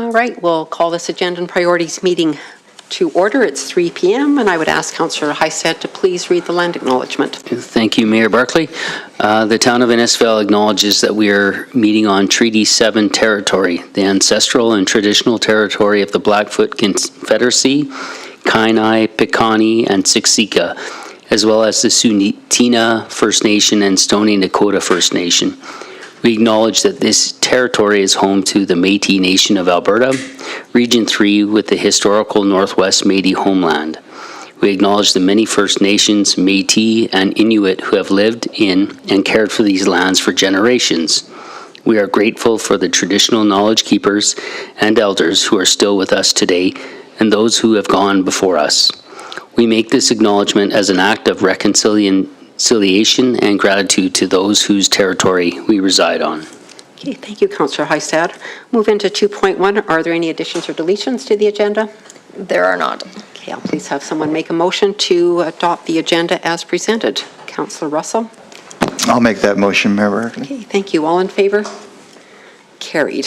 All right, we'll call this Agenda and Priorities meeting to order. It's 3 p.m. and I would ask Councillor Heistad to please read the land acknowledgement. Thank you, Mayor Barclay. The town of Innisfail acknowledges that we are meeting on Treaty 7 territory, the ancestral and traditional territory of the Blackfoot Confederacy, Kainai, Piikani, and Siksika, as well as the Tsuut'ina First Nation and Stoney Nakoda First Nation. We acknowledge that this territory is home to the Métis Nation of Alberta, Region 3 with the historical Northwest Métis homeland. We acknowledge the many First Nations, Métis, and Inuit who have lived in and cared for these lands for generations. We are grateful for the traditional knowledge keepers and elders who are still with us today and those who have gone before us. We make this acknowledgement as an act of reconciliation and gratitude to those whose territory we reside on. Okay, thank you, Councillor Heistad. Move into 2.1. Are there any additions or deletions to the agenda? There are not. Okay, I'll please have someone make a motion to adopt the agenda as presented. Councillor Russell. I'll make that motion, Mayor Barclay. Okay, thank you. All in favor? Carried.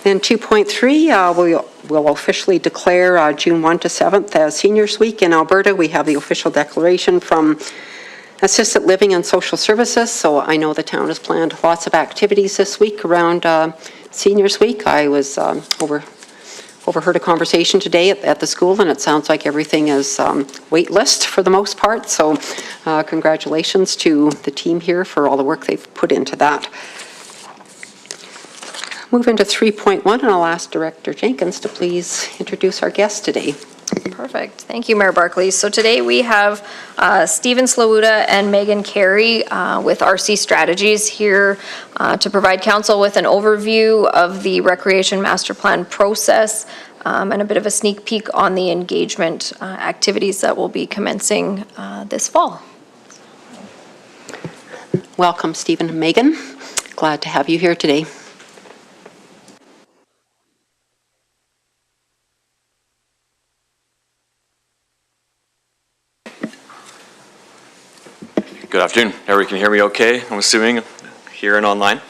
Then 2.3, we'll officially declare June 1 to 7th as Seniors Week in Alberta. We have the official declaration from Assisted Living and Social Services, so I know the town has planned lots of activities this week around Seniors Week. I was overheard a conversation today at the school, and it sounds like everything is wait list for the most part, so congratulations to the team here for all the work they've put into that. Move into 3.1, and I'll ask Director Jenkins to please introduce our guest today. Perfect. Thank you, Mayor Barclay. So today we have Stephen Slawuta and Megan Carey with RC Strategies here to provide council with an overview of the Recreation Master Plan process and a bit of a sneak peek on the engagement activities that will be commencing this fall. Welcome, Stephen and Megan. Glad to have you here today. Good afternoon. Everybody can hear me okay, I'm assuming, here and online.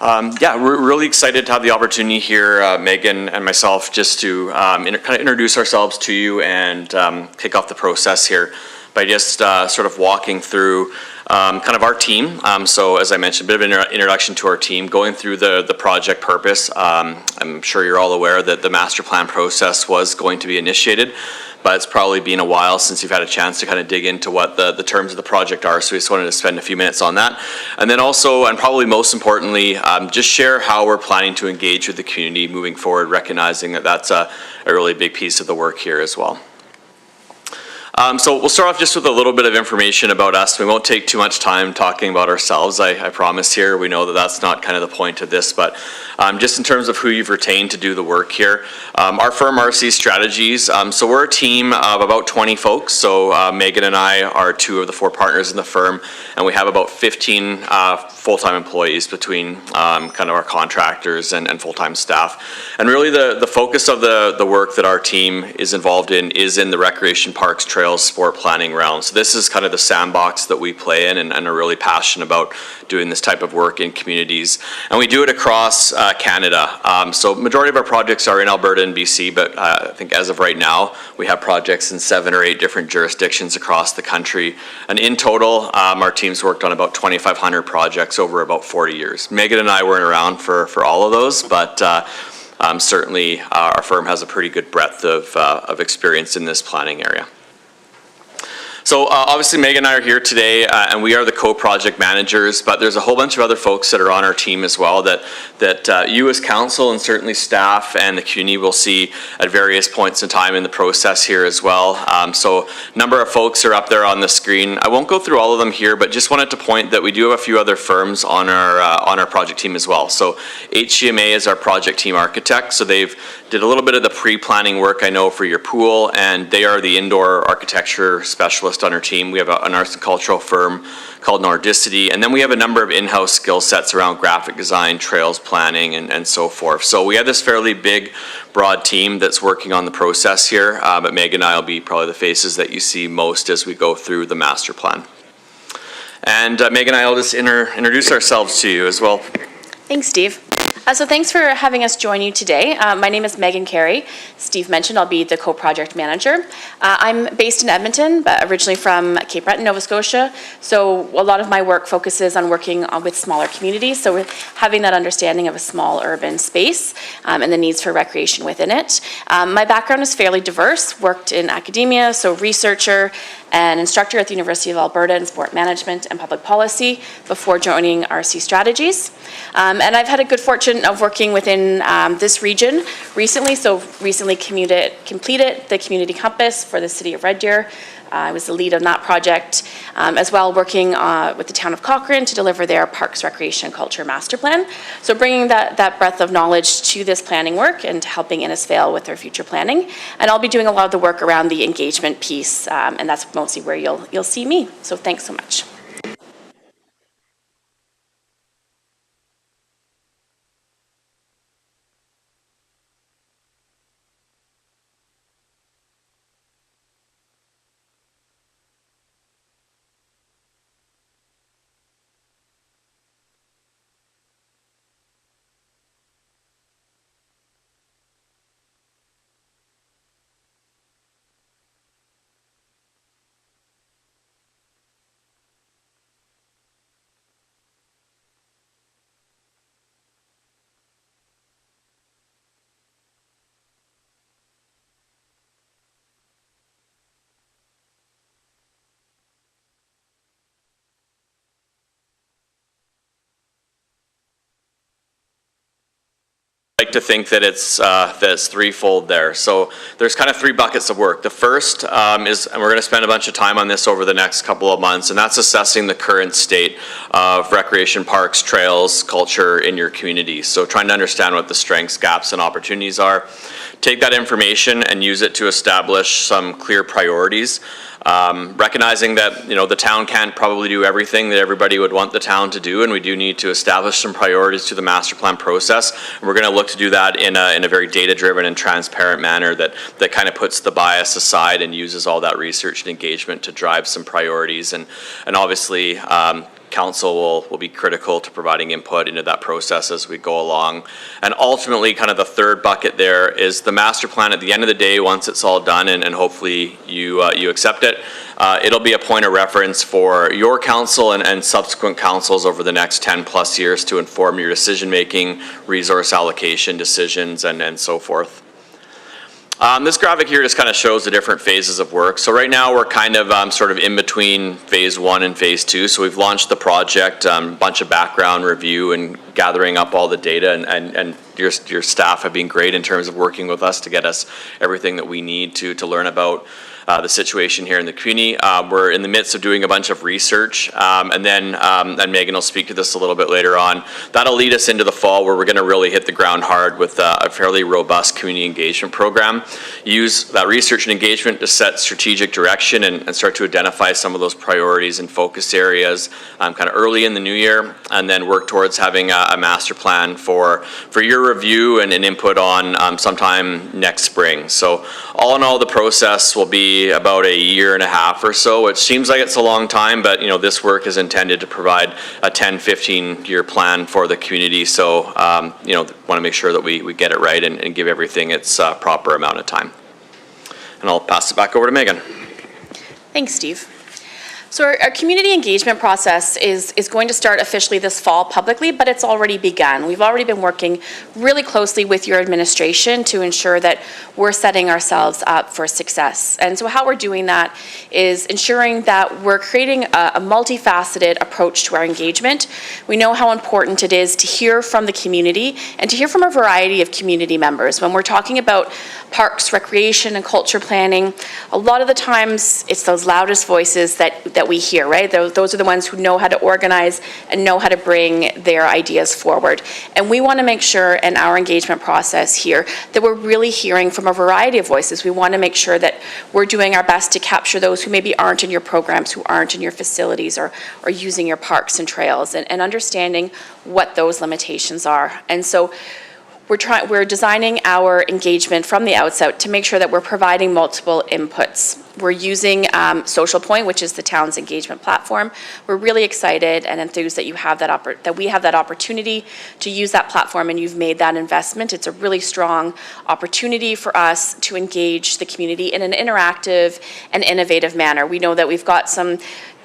Yeah, we're really excited to have the opportunity here, Megan and myself, just to kind of introduce ourselves to you and kick off the process here by just sort of walking through kind of our team. So as I mentioned, a bit of an introduction to our team, going through the project purpose. I'm sure you're all aware that the master plan process was going to be initiated, but it's probably been a while since you've had a chance to kind of dig into what the terms of the project are, so we just wanted to spend a few minutes on that. And then also, and probably most importantly, just share how we're planning to engage with the community moving forward, recognizing that that's a really big piece of the work here as well. So we'll start off just with a little bit of information about us. We won't take too much time talking about ourselves, I promise here. We know that that's not kind of the point of this, but just in terms of who you've retained to do the work here. Our firm, RC Strategies, so we're a team of about 20 folks. So Megan and I are 2 of the 4 partners in the firm, and we have about 15 full-time employees between kind of our contractors and full-time staff. And really the focus of the work that our team is involved in is in the recreation parks, trails, sport planning realm. So this is kind of the sandbox that we play in and are really passionate about doing this type of work in communities. And we do it across Canada. So majority of our projects are in Alberta and BC, but I think as of right now, we have projects in 7 or 8 different jurisdictions across the country. And in total, our team's worked on about 2,500 projects over about 40 years. Megan and I weren't around for all of those, but certainly our firm has a pretty good breadth of experience in this planning area. So obviously Megan and I are here today and we are the co-project managers, but there's a whole bunch of other folks that are on our team as well that you as council and certainly staff and the community will see at various points in time in the process here as well. So a number of folks are up there on the screen. I won't go through all of them here, but just wanted to point that we do have a few other firms on our project team as well. So HCMA is our project team architect, so they've did a little bit of the pre-planning work I know for your pool, and they are the indoor architecture specialist on our team. We have an arts and cultural firm called Nordicity, and then we have a number of in-house skill sets around graphic design, trails planning, and so forth. So we have this fairly big, broad team that's working on the process here, but Megan and I will be probably the faces that you see most as we go through the master plan. And Megan and I will just introduce ourselves to you as well. Thanks, Steve. So thanks for having us join you today. My name is Megan Carey. Steve mentioned I'll be the co-project manager. I'm based in Edmonton, but originally from Cape Breton, Nova Scotia. So a lot of my work focuses on working with smaller communities. So having that understanding of a small urban space and the needs for recreation within it. My background is fairly diverse. Worked in academia, so researcher and instructor at the University of Alberta in sport management and public policy before joining RC Strategies. And I've had a good fortune of working within this region recently. So recently completed the Community Compass for the City of Red Deer. I was the lead on that project, as well working with the town of Cochrane to deliver their Parks, Recreation and Culture Master Plan. So bringing that breadth of knowledge to this planning work and helping Innisfail with their future planning. And I'll be doing a lot of the work around the engagement piece, and that's mostly where you'll see me. So thanks so much. Like to think that it's threefold there. So there's kind of three buckets of work. The first is, and we're going to spend a bunch of time on this over the next couple of months, and that's assessing the current state of recreation parks, trails, culture in your community. So trying to understand what the strengths, gaps, and opportunities are. Take that information and use it to establish some clear priorities. Recognizing that, you know, the town can't probably do everything that everybody would want the town to do, and we do need to establish some priorities to the master plan process. And we're going to look to do that in a very data-driven and transparent manner that kind of puts the bias aside and uses all that research and engagement to drive some priorities. And obviously, council will be critical to providing input into that process as we go along. And ultimately, kind of the third bucket there is the master plan. At the end of the day, once it's all done and hopefully you accept it, it'll be a point of reference for your council and subsequent councils over the next 10 plus years to inform your decision making, resource allocation decisions, and so forth. This graphic here just kind of shows the different phases of work. So right now we're kind of sort of in between phase 1 and phase 2. So we've launched the project, a bunch of background review and gathering up all the data, and your staff have been great in terms of working with us to get us everything that we need to learn about the situation here in the community. We're in the midst of doing a bunch of research, and then and Megan will speak to this a little bit later on. That'll lead us into the fall where we're going to really hit the ground hard with a fairly robust community engagement program. Use that research and engagement to set strategic direction and start to identify some of those priorities and focus areas kind of early in the new year, and then work towards having a master plan for your review and an input on sometime next spring. So all in all, the process will be about a year and a half or so, which seems like it's a long time, but you know, this work is intended to provide a 10-15 year plan for the community. So you know, want to make sure that we get it right and give everything its proper amount of time. And I'll pass it back over to Megan. Thanks, Steve. So our community engagement process is going to start officially this fall publicly, but it's already begun. We've already been working really closely with your administration to ensure that we're setting ourselves up for success. And so how we're doing that is ensuring that we're creating a multifaceted approach to our engagement. We know how important it is to hear from the community and to hear from a variety of community members. When we're talking about parks, recreation, and culture planning, a lot of the times it's those loudest voices that we hear, right? Those are the ones who know how to organize and know how to bring their ideas forward. And we want to make sure in our engagement process here that we're really hearing from a variety of voices. We want to make sure that we're doing our best to capture those who maybe aren't in your programs, who aren't in your facilities or using your parks and trails, and understanding what those limitations are. And so we're designing our engagement from the outset to make sure that we're providing multiple inputs. We're using Social Point, which is the town's engagement platform. We're really excited and enthused that we have that opportunity to use that platform, and you've made that investment. It's a really strong opportunity for us to engage the community in an interactive and innovative manner. We know that we've got some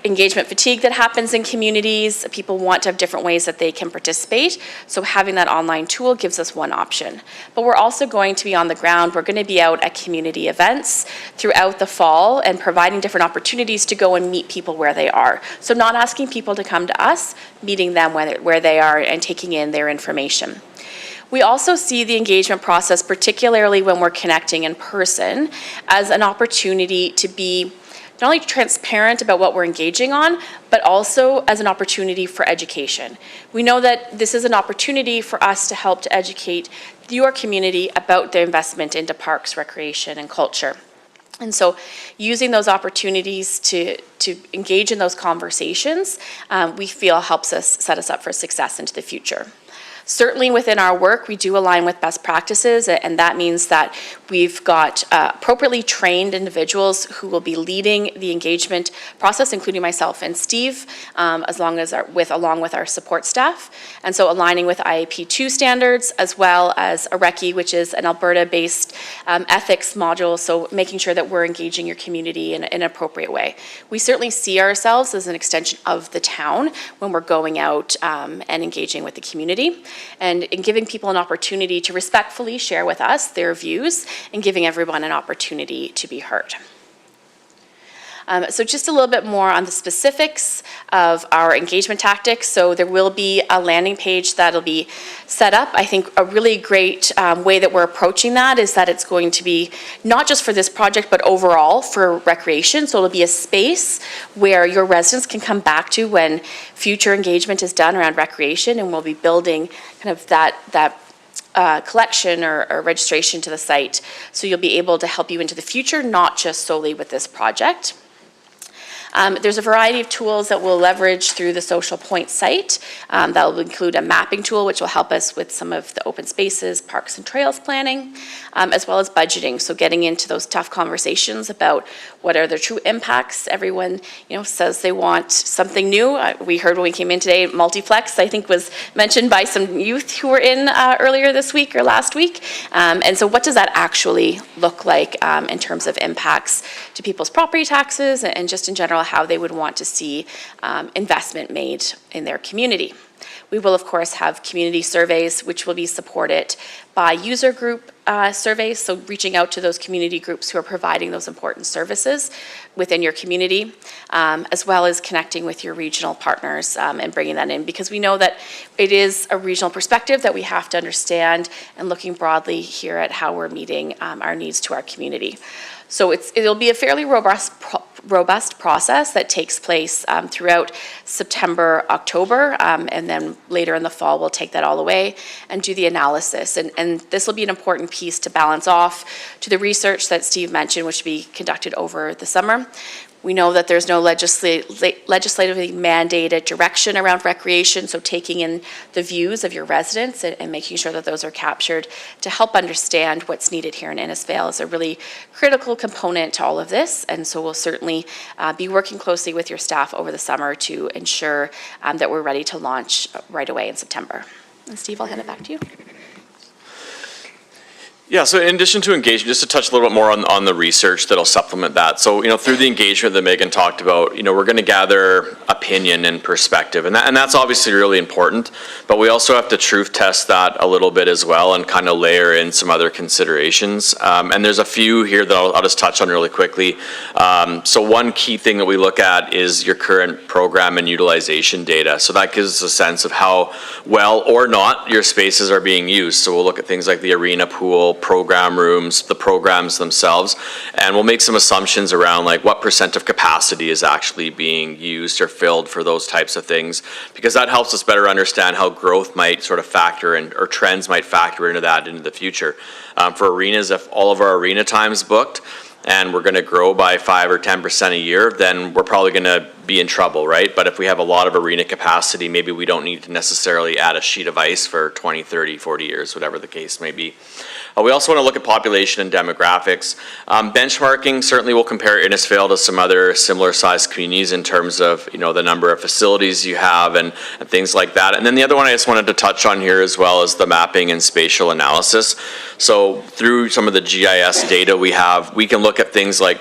engagement fatigue that happens in communities. People want to have different ways that they can participate. So having that online tool gives us one option. But we're also going to be on the ground. We're going to be out at community events throughout the fall and providing different opportunities to go and meet people where they are. So not asking people to come to us, meeting them where they are and taking in their information. We also see the engagement process, particularly when we're connecting in person, as an opportunity to be not only transparent about what we're engaging on, but also as an opportunity for education. We know that this is an opportunity for us to help to educate your community about their investment into parks, recreation, and culture. And so using those opportunities to engage in those conversations, we feel helps us set us up for success into the future. Certainly within our work, we do align with best practices, and that means that we've got appropriately trained individuals who will be leading the engagement process, including myself and Steve, along with our support staff. And so aligning with IAP2 standards, as well as ARECI, which is an Alberta-based ethics module, so making sure that we're engaging your community in an appropriate way. We certainly see ourselves as an extension of the town when we're going out and engaging with the community. And in giving people an opportunity to respectfully share with us their views and giving everyone an opportunity to be heard. So just a little bit more on the specifics of our engagement tactics. So there will be a landing page that'll be set up. I think a really great way that we're approaching that is that it's going to be not just for this project, but overall for recreation. So it'll be a space where your residents can come back to when future engagement is done around recreation, and we'll be building kind of that collection or registration to the site. So you'll be able to help you into the future, not just solely with this project. There's a variety of tools that we'll leverage through the Social Point site. That will include a mapping tool, which will help us with some of the open spaces, parks and trails planning, as well as budgeting. So getting into those tough conversations about what are the true impacts. Everyone, says they want something new. We heard when we came in today, multiplex, I think, was mentioned by some youth who were in earlier this week or last week. And so what does that actually look like in terms of impacts to people's property taxes and just in general how they would want to see investment made in their community. We will, of course, have community surveys, which will be supported by user group surveys, so reaching out to those community groups who are providing those important services within your community, as well as connecting with your regional partners and bringing that in, because we know that it is a regional perspective that we have to understand, and looking broadly here at how we're meeting our needs to our community. So it'll be a fairly robust process that takes place throughout September, October, and then later in the fall we'll take that all away and do the analysis. And this will be an important piece to balance off to the research that Steve mentioned, which will be conducted over the summer. We know that there's no legislatively mandated direction around recreation, so taking in the views of your residents and making sure that those are captured to help understand what's needed here in Innisfail is a really critical component to all of this. And so we'll certainly be working closely with your staff over the summer to ensure that we're ready to launch right away in September. And Steve, I'll hand it back to you. Yeah, so in addition to engagement, just to touch a little bit more on the research that'll supplement that. So, through the engagement that Megan talked about, we're going to gather opinion and perspective, and that's obviously really important, but we also have to truth test that a little bit as well and kind of layer in some other considerations. And there's a few here that I'll just touch on really quickly. So one key thing that we look at is your current program and utilization data. So that gives us a sense of how well or not your spaces are being used. So we'll look at things like the arena, pool, program rooms, the programs themselves, and we'll make some assumptions around like what % of capacity is actually being used or filled for those types of things, because that helps us better understand how growth might sort of factor in, or trends might factor into that into the future. For arenas, if all of our arena time's booked, and we're going to grow by 5 or 10% a year, then we're probably going to be in trouble, right? But if we have a lot of arena capacity, maybe we don't need to necessarily add a sheet of ice for 20, 30, 40 years, whatever the case may be. We also want to look at population and demographics. Benchmarking, certainly we'll compare Innisfail to some other similar sized communities in terms of, you know, the number of facilities you have and things like that. And then the other one I just wanted to touch on here as well is the mapping and spatial analysis. So through some of the GIS data we have, we can look at things like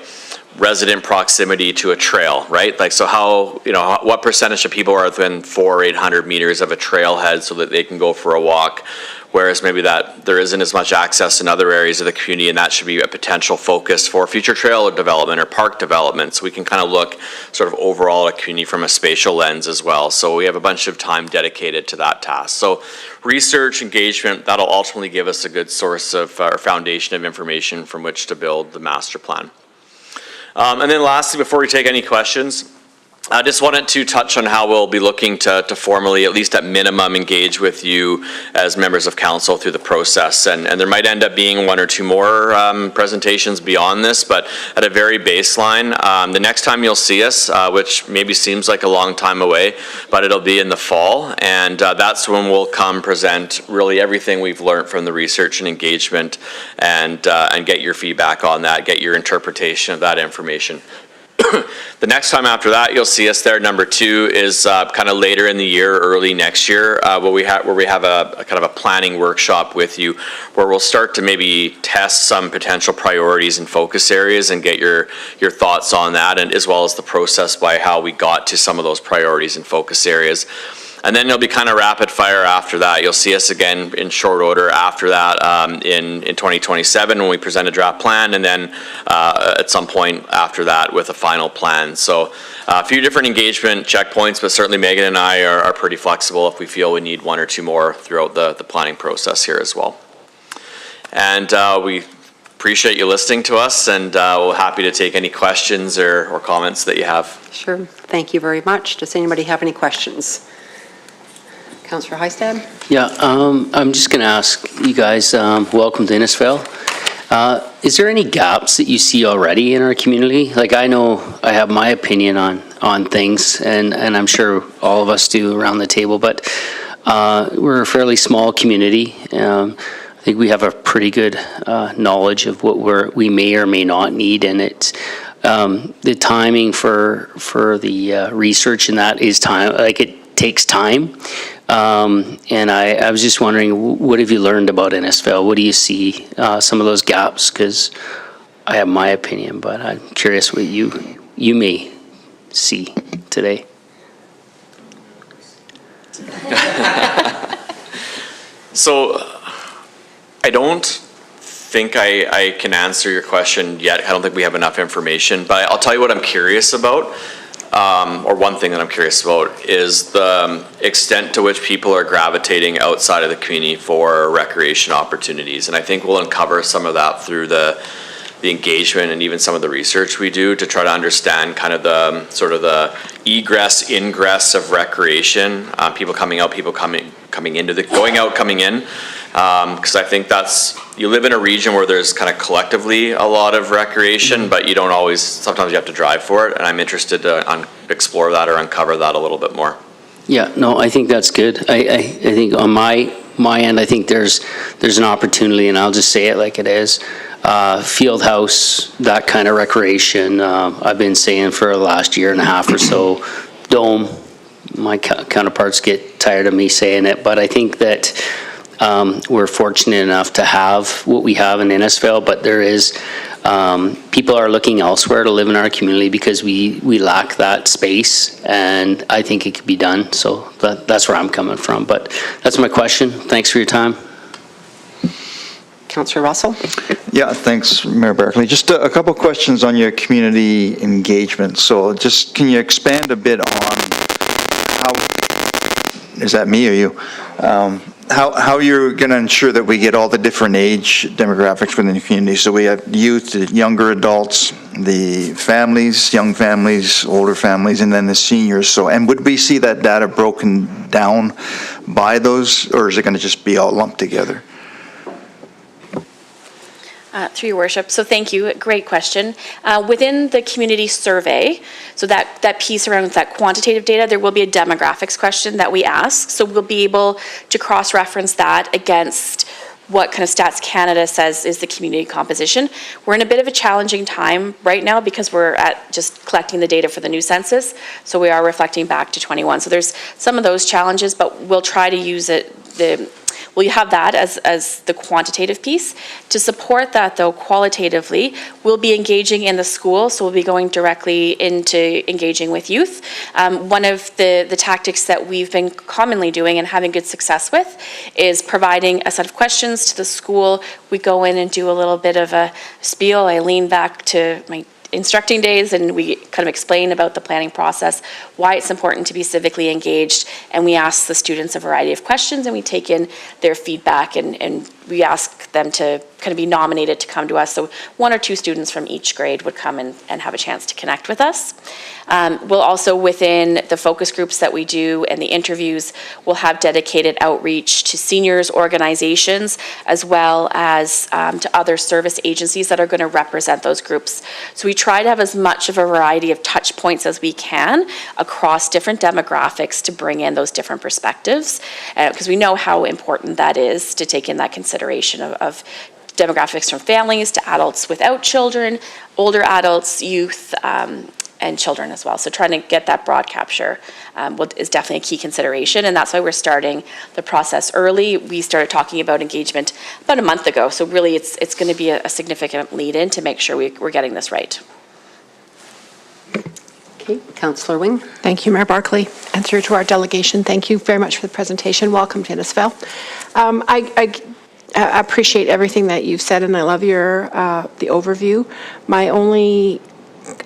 resident proximity to a trail, right? Like, so how, you know, what percentage of people are within 400 or 800 meters of a trailhead so that they can go for a walk? Whereas maybe that there isn't as much access in other areas of the community, and that should be a potential focus for future trail development or park development. So we can kind of look sort of overall at a community from a spatial lens as well. So we have a bunch of time dedicated to that task. So research, engagement, that'll ultimately give us a good source of or foundation of information from which to build the master plan. And then lastly, before we take any questions, I just wanted to touch on how we'll be looking to formally, at least at minimum, engage with you as members of council through the process. And there might end up being one or two more presentations beyond this, but at a very baseline, the next time you'll see us, which maybe seems like a long time away, but it'll be in the fall. And that's when we'll come present really everything we've learned from the research and engagement and get your feedback on that, get your interpretation of that information. The next time after that you'll see us there, number 2, is kind of later in the year, early next year, where we have a kind of a planning workshop with you, where we'll start to maybe test some potential priorities and focus areas and get your thoughts on that, and as well as the process by how we got to some of those priorities and focus areas. And then it'll be kind of rapid fire after that. You'll see us again in short order after that in 2027 when we present a draft plan, and then at some point after that with a final plan. So a few different engagement checkpoints, but certainly Megan and I are pretty flexible if we feel we need one or two more throughout the planning process here as well. And we appreciate you listening to us, and we're happy to take any questions or comments that you have. Sure. Thank you very much. Does anybody have any questions? Councillor Heistad? Yeah, I'm just going to ask you guys, welcome to Innisfail. Is there any gaps that you see already in our community? Like, I know I have my opinion on things, and I'm sure all of us do around the table, but we're a fairly small community. I think we have a pretty good knowledge of what we may or may not need, and it's the timing for the research and that is time, like it takes time. And I was just wondering, what have you learned about Innisfail? What do you see some of those gaps? Because I have my opinion, but I'm curious what you may see today. So I don't think I can answer your question yet. I don't think we have enough information, but I'll tell you what I'm curious about. Or one thing that I'm curious about is the extent to which people are gravitating outside of the community for recreation opportunities. And I think we'll uncover some of that through the engagement and even some of the research we do to try to understand kind of the sort of the egress, ingress of recreation, people coming out, people coming into going out, coming in. Because I think you live in a region where there's kind of collectively a lot of recreation, but you don't always, sometimes you have to drive for it, and I'm interested to explore that or uncover that a little bit more. Yeah, no, I think that's good. I think on my end, I think there's an opportunity, and I'll just say it like it is. Field house, that kind of recreation, I've been saying for the last year and a half or so. Dome, my counterparts get tired of me saying it, but I think that we're fortunate enough to have what we have in Innisfail, but there is, people are looking elsewhere to live in our community because we lack that space, and I think it could be done. So that's where I'm coming from, but that's my question. Thanks for your time. Councillor Russell? Yeah, thanks, Mayor Barclay. Just a couple questions on your community engagement. So just can you expand a bit on how, is that me or you? How you're going to ensure that we get all the different age demographics within the community. So we have youth, the younger adults, the families, young families, older families, and then the seniors. So, and would we see that data broken down by those, or is it going to just be all lumped together? Through your worship. So thank you. Great question. Within the community survey, so that piece around that quantitative data, there will be a demographics question that we ask. So we'll be able to cross-reference that against what kind of Stats Canada says is the community composition. We're in a bit of a challenging time right now because we're at just collecting the data for the new census. So we are reflecting back to 21. So there's some of those challenges, but we'll try to use it, we'll have that as the quantitative piece. To support that, though, qualitatively, we'll be engaging in the school, so we'll be going directly into engaging with youth. One of the tactics that we've been commonly doing and having good success with is providing a set of questions to the school. We go in and do a little bit of a spiel. I lean back to my instructing days and we kind of explain about the planning process, why it's important to be civically engaged, and we ask the students a variety of questions and we take in their feedback and we ask them to kind of be nominated to come to us. So 1 or 2 students from each grade would come and have a chance to connect with us. We'll also, within the focus groups that we do and the interviews, we'll have dedicated outreach to seniors organizations as well as to other service agencies that are going to represent those groups. So we try to have as much of a variety of touch points as we can across different demographics to bring in those different perspectives, because we know how important that is to take in that consideration of demographics from families to adults without children, older adults, youth, and children as well. So trying to get that broad capture is definitely a key consideration, and that's why we're starting the process early. We started talking about engagement about a month ago, so really it's going to be a significant lead-in to make sure we're getting this right. Okay, Councillor Wing. Thank you, Mayor Barclay. And through to our delegation, thank you very much for the presentation. Welcome to Innisfail. I appreciate everything that you've said, and I love your the overview.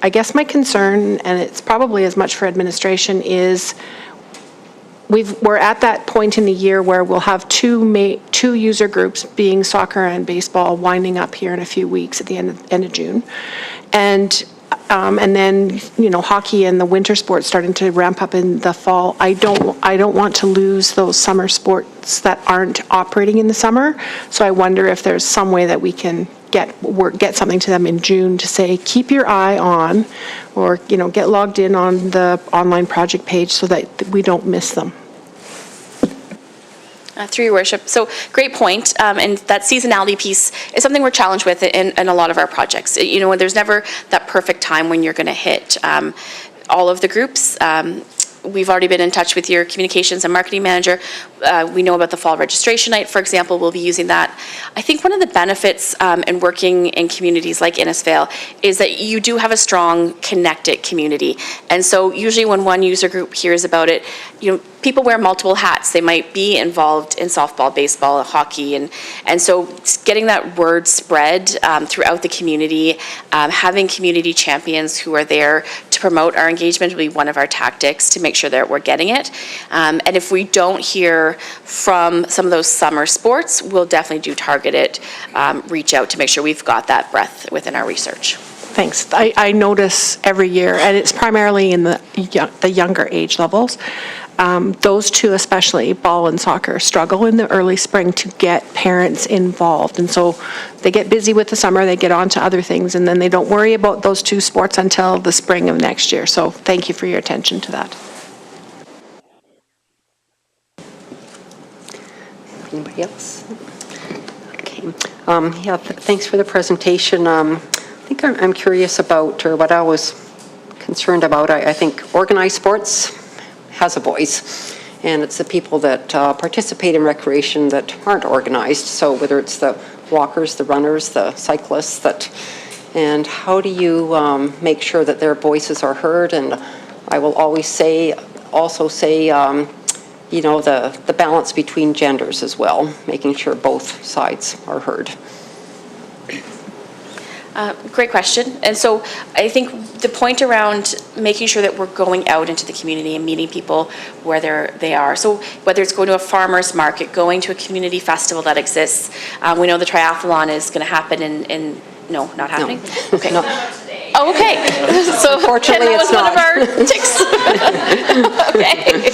I guess my concern, and it's probably as much for administration, is we're at that point in the year where we'll have two user groups, being soccer and baseball, winding up here in a few weeks at the end of June, and then hockey and the winter sports starting to ramp up in the fall. I don't want to lose those summer sports that aren't operating in the summer. So I wonder if there's some way that we can get something to them in June to say, keep your eye on, or get logged in on the online project page so that we don't miss them. Through your worship. So great point. And that seasonality piece is something we're challenged with in a lot of our projects. There's never that perfect time when you're going to hit all of the groups. We've already been in touch with your communications and marketing manager. We know about the fall registration night, for example. We'll be using that. I think one of the benefits in working in communities like Innisfail is that you do have a strong, connected community. And so usually when one user group hears about it, people wear multiple hats. They might be involved in softball, baseball, hockey, and so getting that word spread throughout the community, having community champions who are there to promote our engagement will be one of our tactics to make sure that we're getting it. And if we don't hear from some of those summer sports, we'll definitely do targeted reach out to make sure we've got that breadth within our research. Thanks. I notice every year, and it's primarily in the younger age levels, those two especially, ball and soccer, struggle in the early spring to get parents involved. And so they get busy with the summer, they get on to other things, and then they don't worry about those two sports until the spring of next year. So thank you for your attention to that. Anybody else? Okay. Thanks for the presentation. I think I'm curious about, or what I was concerned about, I think organized sports has a voice, and it's the people that participate in recreation that aren't organized. So whether it's the walkers, the runners, the cyclists, and how do you make sure that their voices are heard? And I will always also say, the balance between genders as well, making sure both sides are heard. Great question. And so I think the point around making sure that we're going out into the community and meeting people where they are. So whether it's going to a farmer's market, going to a community festival that exists. We know the triathlon is going to happen no, not happening? No. Okay. No. Oh, okay. So unfortunately, that was it's one of our ticks. Okay.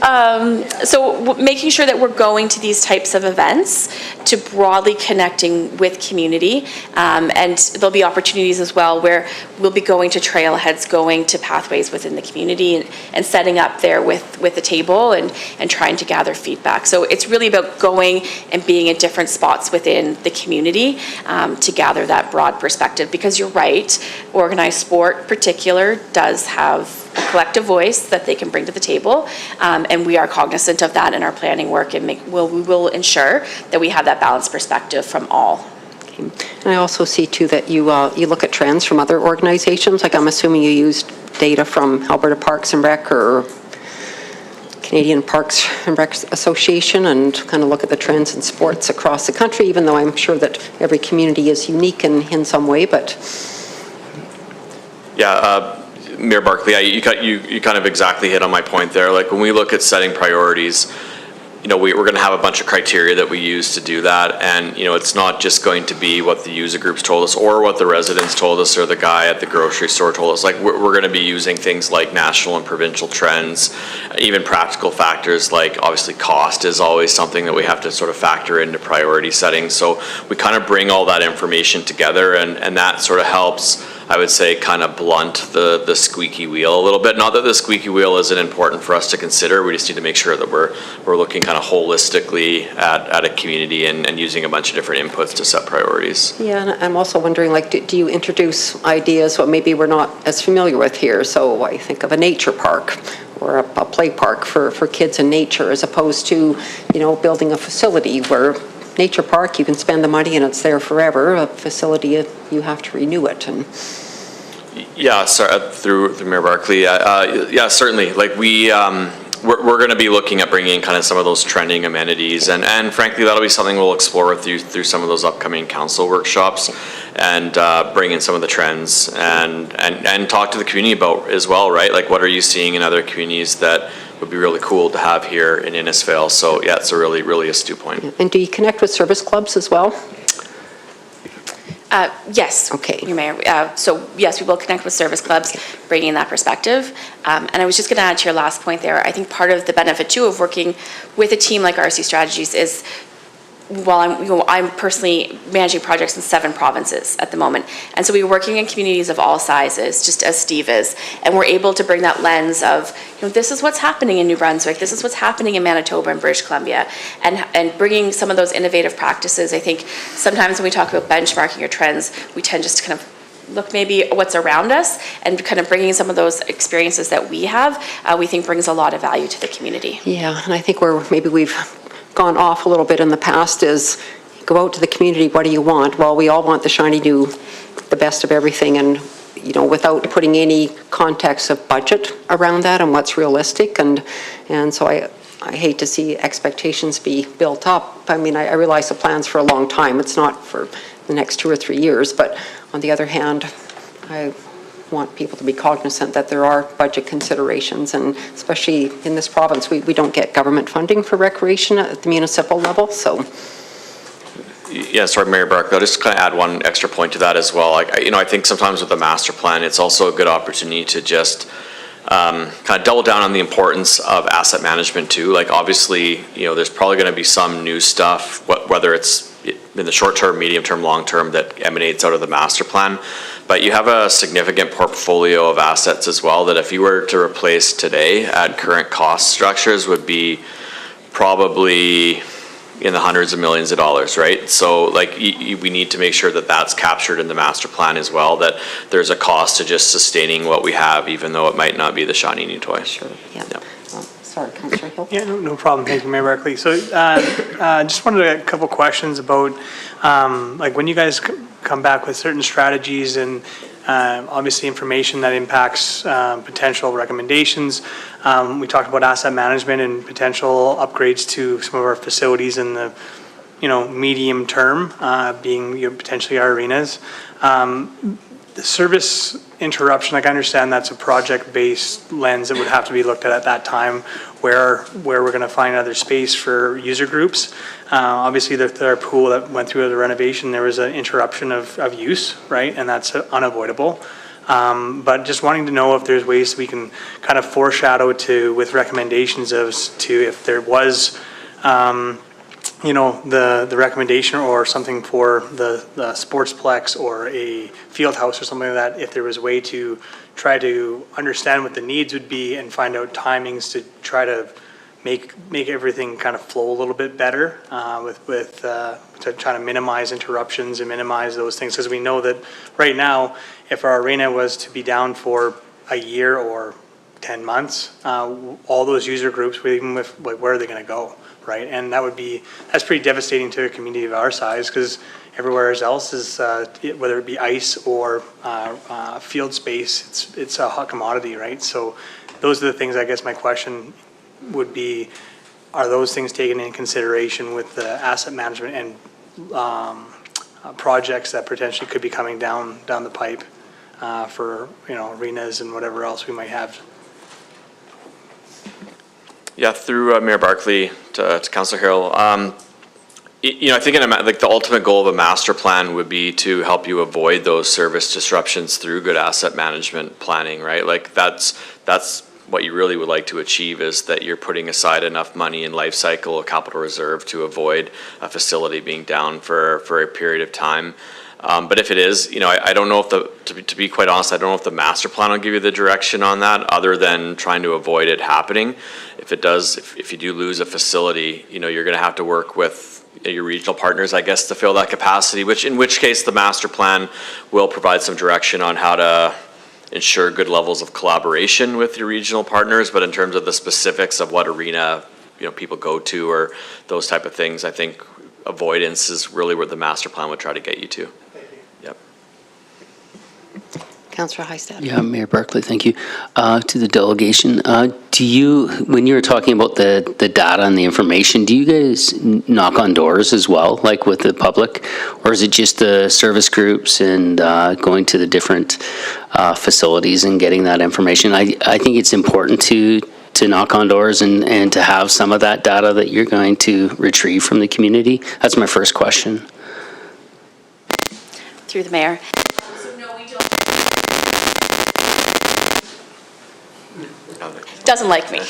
Making sure that we're going to these types of events to broadly connecting with community. And there'll be opportunities as well where we'll be going to trailheads, going to pathways within the community and setting up there with a table and trying to gather feedback. So it's really about going and being at different spots within the community to gather that broad perspective. Because you're right, organized sport in particular does have a collective voice that they can bring to the table, and we are cognizant of that in our planning work, and we will ensure that we have that balanced perspective from all. And I also see too that you look at trends from other organizations, like I'm assuming you used data from Alberta Parks and Rec or Canadian Parks and Rec Association and kind of look at the trends in sports across the country, even though I'm sure that every community is unique in some way, but. Yeah, Mayor Barclay, you kind of exactly hit on my point there. Like when we look at setting priorities, you know, we're going to have a bunch of criteria that we use to do that. And, you know, it's not just going to be what the user groups told us or what the residents told us or the guy at the grocery store told us. Like we're going to be using things like national and provincial trends, even practical factors like obviously cost is always something that we have to sort of factor into priority setting. So we kind of bring all that information together and that sort of helps, I would say, kind of blunt the squeaky wheel a little bit. Not that the squeaky wheel isn't important for us to consider. We just need to make sure that we're looking kind of holistically at a community and using a bunch of different inputs to set priorities. Yeah, and I'm also wondering, like, do you introduce ideas what maybe we're not as familiar with here? So I think of a nature park or a play park for kids in nature, as opposed to, you know, building a facility where nature park, you can spend the money and it's there forever. A facility, you have to renew it. And yeah, sorry, through Mayor Barclay. Yeah, certainly. Like we're going to be looking at bringing in kind of some of those trending amenities, and frankly, that'll be something we'll explore with you through some of those upcoming council workshops, and bring in some of the trends and talk to the community about as well, right? Like, what are you seeing in other communities that would be really cool to have here in Innisfail? So yeah, it's a really astute point. And do you connect with service clubs as well? Yes. Okay. Your Mayor. So yes, we will connect with service clubs, bringing that perspective. And I was just going to add to your last point there. I think part of the benefit too of working with a team like RC Strategies is, while I'm personally managing projects in 7 provinces at the moment, and so we're working in communities of all sizes, just as Steve is, and we're able to bring that lens of, you know, this is what's happening in New Brunswick, this is what's happening in Manitoba and British Columbia, and bringing some of those innovative practices. I think sometimes when we talk about benchmarking or trends, we tend just to kind of look maybe what's around us, and kind of bringing some of those experiences that we have, we think brings a lot of value to the community. Yeah, and I think we've gone off a little bit in the past is go out to the community, what do you want? Well, we all want the shiny new, the best of everything, and, you know, without putting any context of budget around that and what's realistic, and so I hate to see expectations be built up. I mean, I realize the plan's for a long time, it's not for the next 2 or 3 years, but on the other hand, I want people to be cognizant that there are budget considerations, and especially in this province, we don't get government funding for recreation at the municipal level, so. Yeah, sorry, Mayor Barclay, I'll just kind of add one extra point to that as well. Like, you know, I think sometimes with the master plan, it's also a good opportunity to just kind of double down on the importance of asset management too. Like, obviously, you know, there's probably going to be some new stuff, whether it's in the short term, medium term, long term, that emanates out of the master plan. But you have a significant portfolio of assets as well that if you were to replace today at current cost structures would be probably in the hundreds of millions of dollars, right? So like we need to make sure that that's captured in the master plan as well, that there's a cost to just sustaining what we have, even though it might not be the shiny new toy. Sure, yeah. Sorry, Councillor Hill. Yeah, no problem. Thank you, Mayor Barclay. So just wanted a couple questions about like when you guys come back with certain strategies and obviously information that impacts potential recommendations. We talked about asset management and potential upgrades to some of our facilities in the, you know, medium term, being, you know, potentially our arenas. The service interruption, like I understand that's a project-based lens that would have to be looked at that time, where we're going to find other space for user groups. Obviously, our pool that went through the renovation, there was an interruption of use, right? And that's unavoidable. But just wanting to know if there's ways we can kind of foreshadow with recommendations to if there was, you know, the recommendation or something for the sportsplex or a field house or something like that, if there was a way to try to understand what the needs would be and find out timings to try to make everything kind of flow a little bit better to try to minimize interruptions and minimize those things. Because we know that right now, if our arena was to be down for a year or 10 months, all those user groups, even with, like, where are they going to go, right? And that's pretty devastating to a community of our size, because everywhere else is, whether it be ice or field space, it's a hot commodity, right? So those are the things, I guess my question would be, are those things taken in consideration with the asset management and projects that potentially could be coming down the pipe for, you know, arenas and whatever else we might have? Yeah, through Mayor Barclay to Councillor Hill. You know, I think like the ultimate goal of a master plan would be to help you avoid those service disruptions through good asset management planning, right? Like that's what you really would like to achieve, is that you're putting aside enough money in life cycle or capital reserve to avoid a facility being down for a period of time. But if it is, you know, I don't know if to be quite honest, I don't know if the master plan will give you the direction on that, other than trying to avoid it happening. If it does, if you do lose a facility, you know, you're going to have to work with your regional partners, I guess, to fill that capacity, in which case the master plan will provide some direction on how to ensure good levels of collaboration with your regional partners. But in terms of the specifics of what arena, you know, people go to or those type of things, I think avoidance is really where the master plan would try to get you to. Yep. Councillor Heistad. Yeah, Mayor Barclay, thank you. To the delegation, do you, when you were talking about the data and the information, do you guys knock on doors as well, like with the public? Or is it just the service groups and going to the different facilities and getting that information? I think it's important to knock on doors and to have some of that data that you're going to retrieve from the community. That's my first question. Through the mayor. Doesn't like me.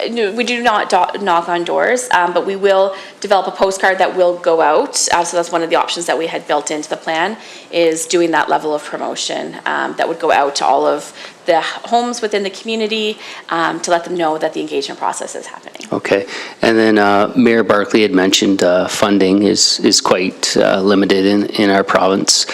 No, we do not knock on doors, but we will develop a postcard that will go out. So that's one of the options that we had built into the plan, is doing that level of promotion that would go out to all of the homes within the community to let them know that the engagement process is happening. Okay, and then Mayor Barclay had mentioned funding is quite limited in our province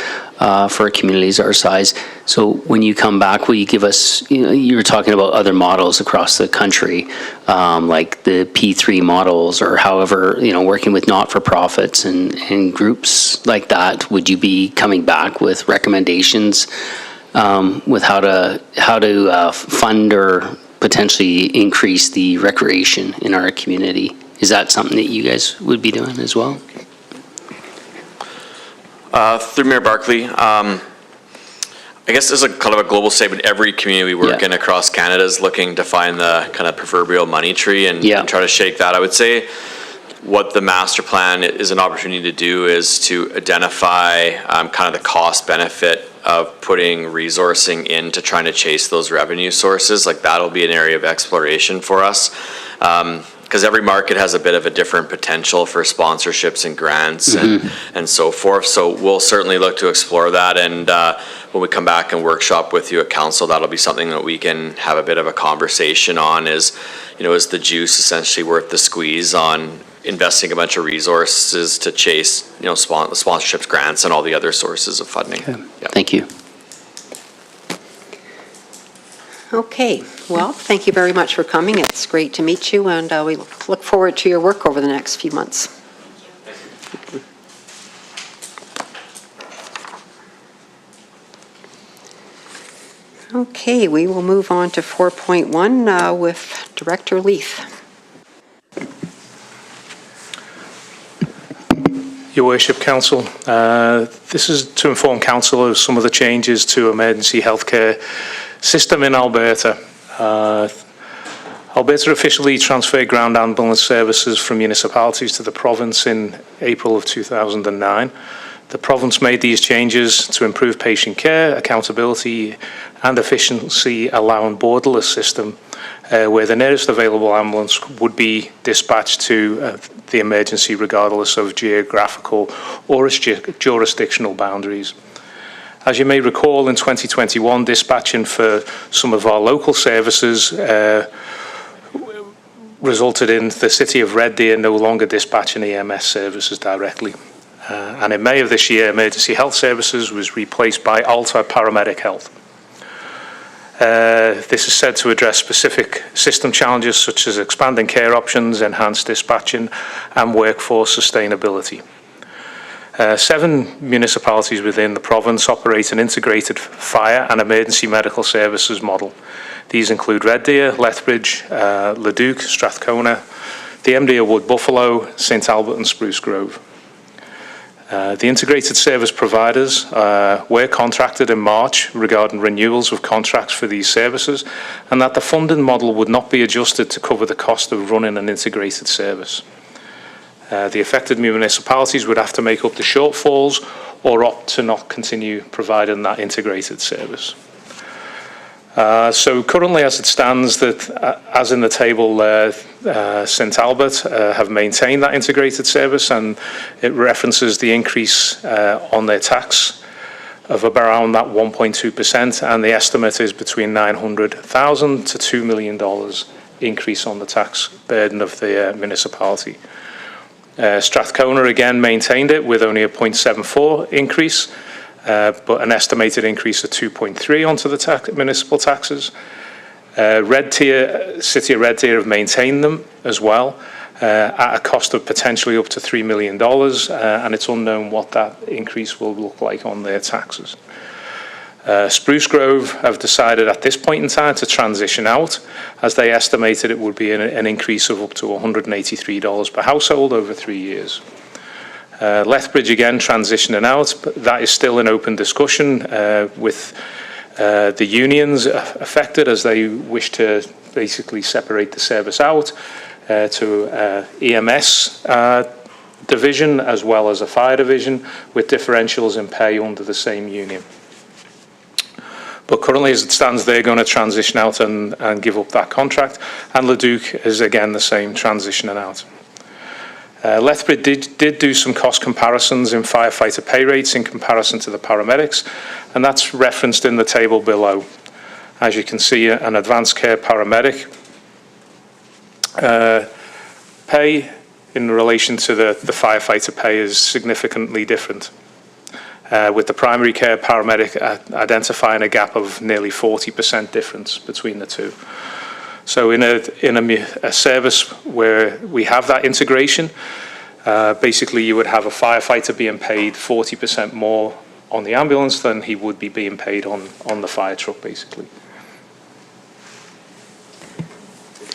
for communities our size. So when you come back, will you give us, you were talking about other models across the country, like the P3 models, or however, working with not-for-profits and groups like that. Would you be coming back with recommendations with how to fund or potentially increase the recreation in our community? Is that something that you guys would be doing as well? Through Mayor Barclay, I guess there's a kind of a global statement. Every community we work in across Canada is looking to find the kind of proverbial money tree and try to shake that. I would say what the master plan is an opportunity to do is to identify kind of the cost benefit of putting resourcing into trying to chase those revenue sources. Like, that'll be an area of exploration for us. Because every market has a bit of a different potential for sponsorships and grants and so forth. So we'll certainly look to explore that. And when we come back and workshop with you at council, that'll be something that we can have a bit of a conversation on. Is the juice essentially worth the squeeze on investing a bunch of resources to chase, sponsorships, grants, and all the other sources of funding. Okay. Thank you. Okay, well, thank you very much for coming. It's great to meet you, and we look forward to your work over the next few months. Okay, we will move on to 4.1 with Director Leith. Your Worship, Council, this is to inform Council of some of the changes to emergency healthcare system in Alberta. Alberta officially transferred ground ambulance services from municipalities to the province in April of 2009. The province made these changes to improve patient care, accountability and efficiency, allowing borderless system where the nearest available ambulance would be dispatched to the emergency regardless of geographical or jurisdictional boundaries. As you may recall, in 2021, dispatching for some of our local services resulted in the City of Red Deer no longer dispatching EMS services directly. And in May of this year, Emergency Health Services was replaced by Alta Paramedic Health. This is said to address specific system challenges such as expanding care options, enhanced dispatching, and workforce sustainability. 7 municipalities within the province operate an integrated fire and emergency medical services model. These include Red Deer, Lethbridge, Leduc, Strathcona, the MD of Wood Buffalo, St Albert and Spruce Grove. The integrated service providers were contracted in March regarding renewals of contracts for these services, and that the funding model would not be adjusted to cover the cost of running an integrated service. The affected municipalities would have to make up the shortfalls or opt to not continue providing that integrated service. So currently, as it stands, that as in the table there, St Albert have maintained that integrated service, and it references the increase on their tax of around that 1.2%, and the estimate is between $900,000 to $2 million increase on the tax burden of the municipality. Strathcona again maintained it with only a 0.74 increase, but an estimated increase of 2.3 onto the municipal taxes. Red Deer, City of Red Deer have maintained them as well at a cost of potentially up to $3 million, and it's unknown what that increase will look like on their taxes. Spruce Grove have decided at this point in time to transition out, as they estimated it would be an increase of up to $183 per household over 3 years. Lethbridge again transitioning out, but that is still an open discussion with the unions affected, as they wish to basically separate the service out to EMS division as well as a fire division, with differentials in pay under the same union. But currently, as it stands, they're going to transition out and give up that contract, and Leduc is again the same, transitioning out. Lethbridge did do some cost comparisons in firefighter pay rates in comparison to the paramedics, and that's referenced in the table below. As you can see, an advanced care paramedic pay in relation to the firefighter pay is significantly different, with the primary care paramedic identifying a gap of nearly 40% difference between the two. So in a service where we have that integration, basically you would have a firefighter being paid 40% more on the ambulance than he would be being paid on the fire truck, basically.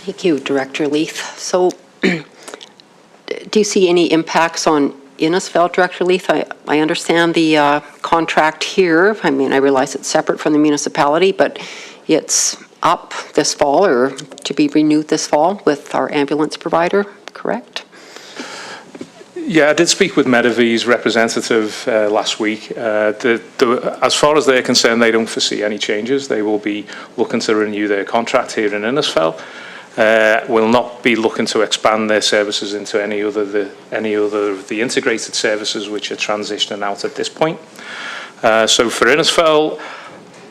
Thank you, Director Leith. So do you see any impacts on Innisfail, Director Leith? I understand the contract here. I mean, I realize it's separate from the municipality, but it's up this fall, or to be renewed this fall with our ambulance provider, correct? Yeah, I did speak with Medivi's representative last week. As far as they're concerned, they don't foresee any changes. They will be looking to renew their contract here in Innisfail. Will not be looking to expand their services into any other of the integrated services which are transitioning out at this point. So for Innisfail,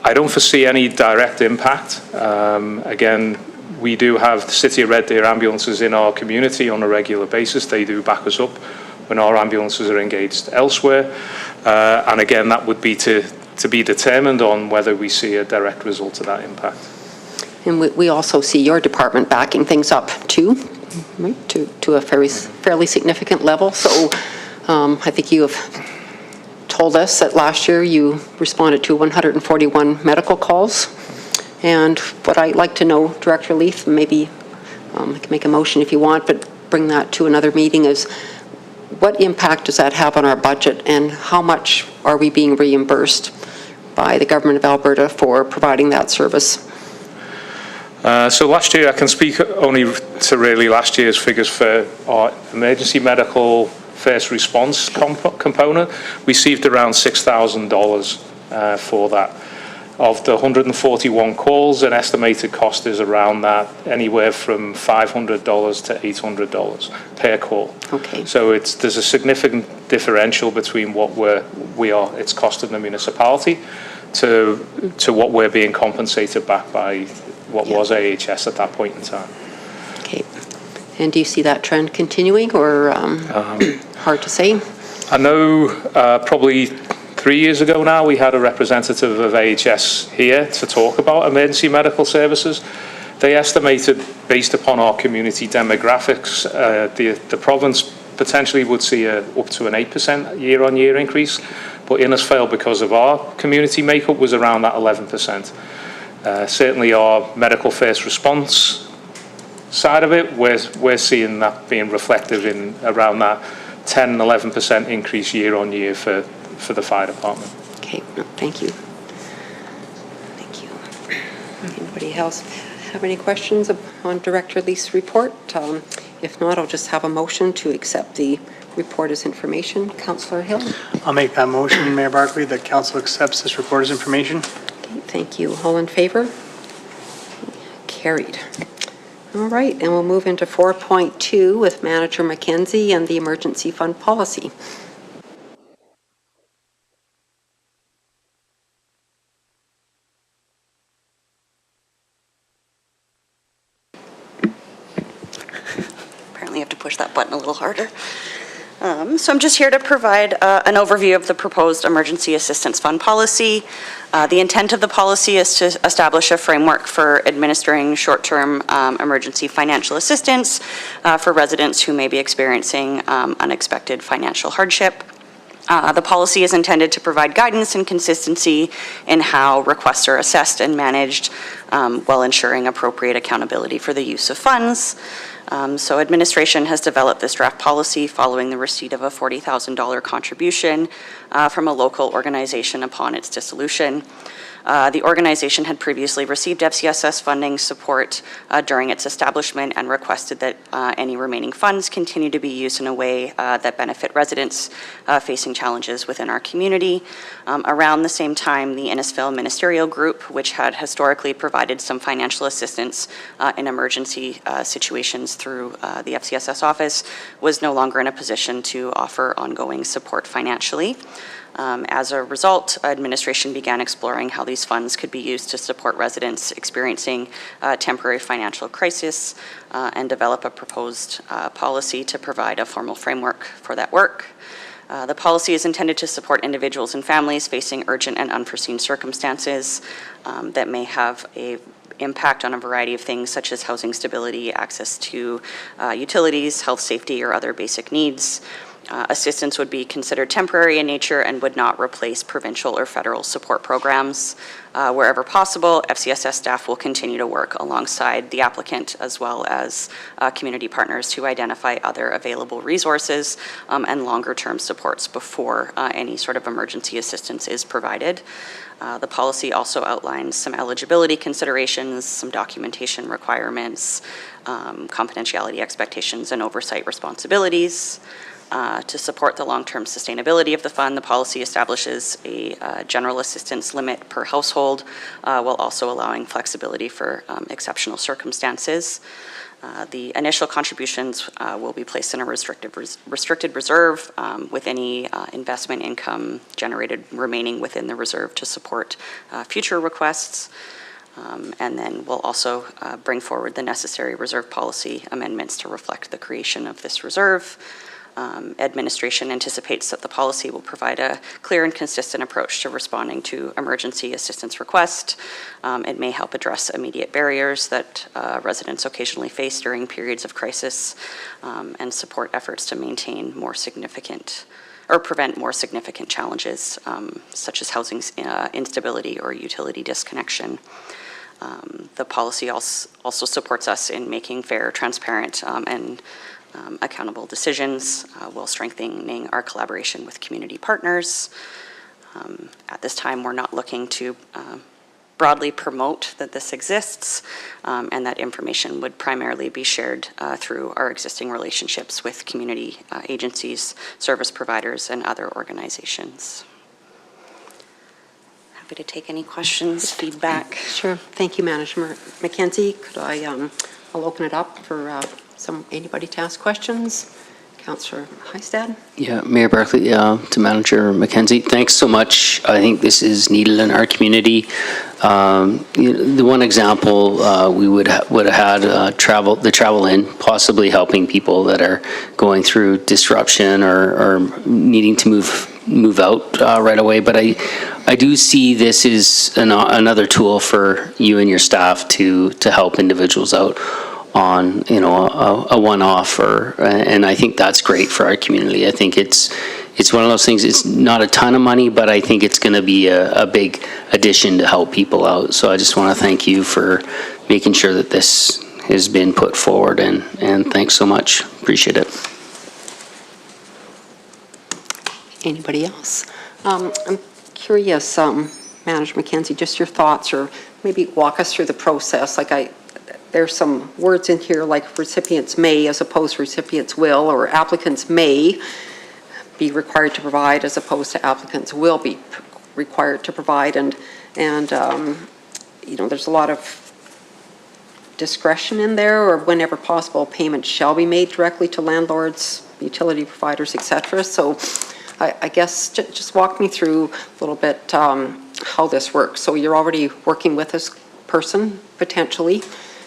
I don't foresee any direct impact. Again, we do have the City of Red Deer ambulances in our community on a regular basis. They do back us up when our ambulances are engaged elsewhere. And again, that would be to be determined on whether we see a direct result of that impact. And we also see your department backing things up too, right, to a fairly significant level. So I think you have told us that last year you responded to 141 medical calls. And what I'd like to know, Director Leith, maybe I can make a motion if you want, but bring that to another meeting, is what impact does that have on our budget, and how much are we being reimbursed by the Government of Alberta for providing that service? So last year, I can speak only to really last year's figures for our emergency medical, first response component, we received around $6,000 for that. Of the 141 calls, an estimated cost is around that, anywhere from $500 to $800 per call. Okay. So there's a significant differential between what it's costing the municipality to what we're being compensated back by what was AHS at that point in time. Okay. And do you see that trend continuing, or hard to say? I know probably 3 years ago now, we had a representative of AHS here to talk about emergency medical services. They estimated, based upon our community demographics, the province potentially would see up to an 8% year-on-year increase, but Innisfail, because of our community makeup, was around that 11%. Certainly our medical first response side of it, we're seeing that being reflective in around that 10-11% increase year-on-year for the fire department. Okay, no, thank you. Thank you. Anybody else have any questions on Director Lee's report? If not, I'll just have a motion to accept the report as information. Councillor Hill? I'll make that motion, Mayor Barclay, that council accepts this report as information. Okay, thank you. All in favor? Carried. All right, and we'll move into 4.2 with Manager Mackenzie and the emergency fund policy. Apparently you have to push that button a little harder. So I'm just here to provide an overview of the proposed emergency assistance fund policy. The intent of the policy is to establish a framework for administering short-term emergency financial assistance for residents who may be experiencing unexpected financial hardship. The policy is intended to provide guidance and consistency in how requests are assessed and managed while ensuring appropriate accountability for the use of funds. So administration has developed this draft policy following the receipt of a $40,000 contribution from a local organization upon its dissolution. The organization had previously received FCSS funding support during its establishment and requested that any remaining funds continue to be used in a way that benefit residents facing challenges within our community. Around the same time, the Innisfail Ministerial Group, which had historically provided some financial assistance in emergency situations through the FCSS office, was no longer in a position to offer ongoing support financially. As a result, administration began exploring how these funds could be used to support residents experiencing temporary financial crisis and develop a proposed policy to provide a formal framework for that work. The policy is intended to support individuals and families facing urgent and unforeseen circumstances that may have an impact on a variety of things such as housing stability, access to utilities, health, safety, or other basic needs. Assistance would be considered temporary in nature and would not replace provincial or federal support programs. Wherever possible, FCSS staff will continue to work alongside the applicant as well as community partners to identify other available resources and longer-term supports before any sort of emergency assistance is provided. The policy also outlines some eligibility considerations, some documentation requirements, confidentiality expectations, and oversight responsibilities. To support the long-term sustainability of the fund, the policy establishes a general assistance limit per household while also allowing flexibility for exceptional circumstances. The initial contributions will be placed in a restricted reserve with any investment income generated remaining within the reserve to support future requests. And then we'll also bring forward the necessary reserve policy amendments to reflect the creation of this reserve. Administration anticipates that the policy will provide a clear and consistent approach to responding to emergency assistance requests. It may help address immediate barriers that residents occasionally face during periods of crisis and support efforts to maintain more significant or prevent more significant challenges such as housing instability or utility disconnection. The policy also supports us in making fair, transparent, and accountable decisions while strengthening our collaboration with community partners. At this time, we're not looking to broadly promote that this exists, and that information would primarily be shared through our existing relationships with community agencies, service providers, and other organizations. Happy to take any questions, feedback. Sure. Thank you, Manager Mackenzie. Could I'll open it up for anybody to ask questions. Councillor Heistad. Yeah, Mayor Barclay, to Manager Mackenzie, thanks so much. I think this is needed in our community. The one example we would have had the travel in, possibly helping people that are going through disruption or needing to move out right away. But I do see this as another tool for you and your staff to help individuals out on, a one-off, and I think that's great for our community. I think it's one of those things, it's not a ton of money, but I think it's going to be a big addition to help people out. So I just want to thank you for making sure that this has been put forward, and thanks so much. Appreciate it. Anybody else? I'm curious, Manager Mackenzie, just your thoughts, or maybe walk us through the process. There's some words in here like recipients may as opposed to recipients will, or applicants may be required to provide as opposed to applicants will be required to provide. And there's a lot of discretion in there, or whenever possible, payments shall be made directly to landlords, utility providers, etc. So I guess just walk me through a little bit how this works. So you're already working with this person potentially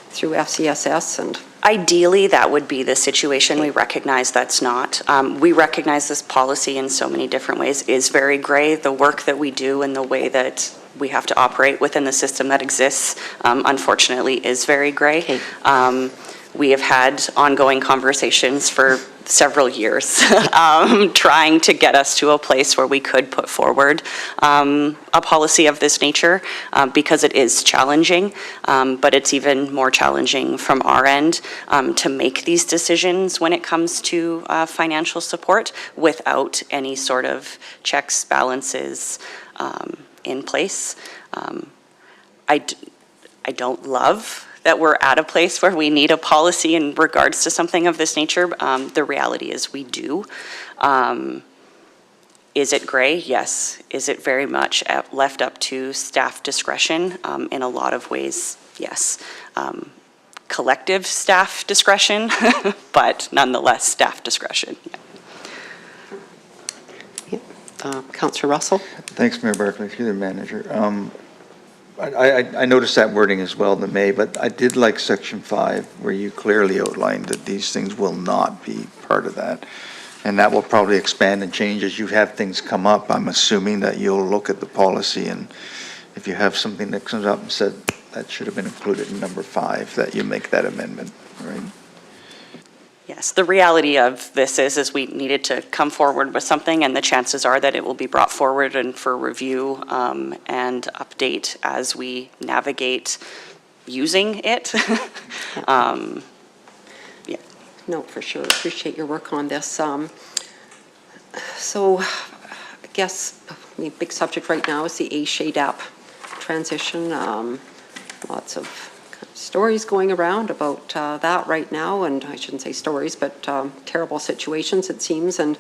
through FCSS, and ideally that would be the situation. We recognize that's not. We recognize this policy in so many different ways is very gray. The work that we do and the way that we have to operate within the system that exists, unfortunately, is very gray. Okay. We have had ongoing conversations for several years trying to get us to a place where we could put forward a policy of this nature because it is challenging, but it's even more challenging from our end to make these decisions when it comes to financial support without any sort of checks, balances in place. I don't love that we're at a place where we need a policy in regards to something of this nature. The reality is we do. Is it gray? Yes. Is it very much left up to staff discretion? In a lot of ways, yes. Collective staff discretion, but nonetheless staff discretion. yeah. Councillor Russell. Thanks, Mayor Barclay, through the manager. I noticed that wording as well, the may, but I did like section 5 where you clearly outlined that these things will not be part of that. And that will probably expand and change as you have things come up. I'm assuming that you'll look at the policy, and if you have something that comes up and said that should have been included in number 5, that you make that amendment, right? Yes, the reality of this is we needed to come forward with something, and the chances are that it will be brought forward and for review and update as we navigate using it. Yeah. No, for sure. Appreciate your work on this. So I guess the big subject right now is the A-Shade app transition. Lots of stories going around about that right now, and I shouldn't say stories, but terrible situations it seems, and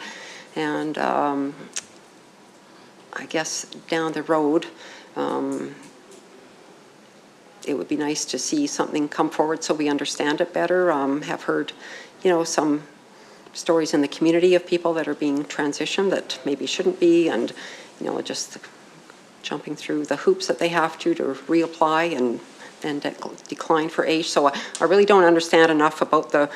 I guess down the road it would be nice to see something come forward so we understand it better. Have heard, some stories in the community of people that are being transitioned that maybe shouldn't be, and just jumping through the hoops that they have to reapply and decline for age. So I really don't understand enough about the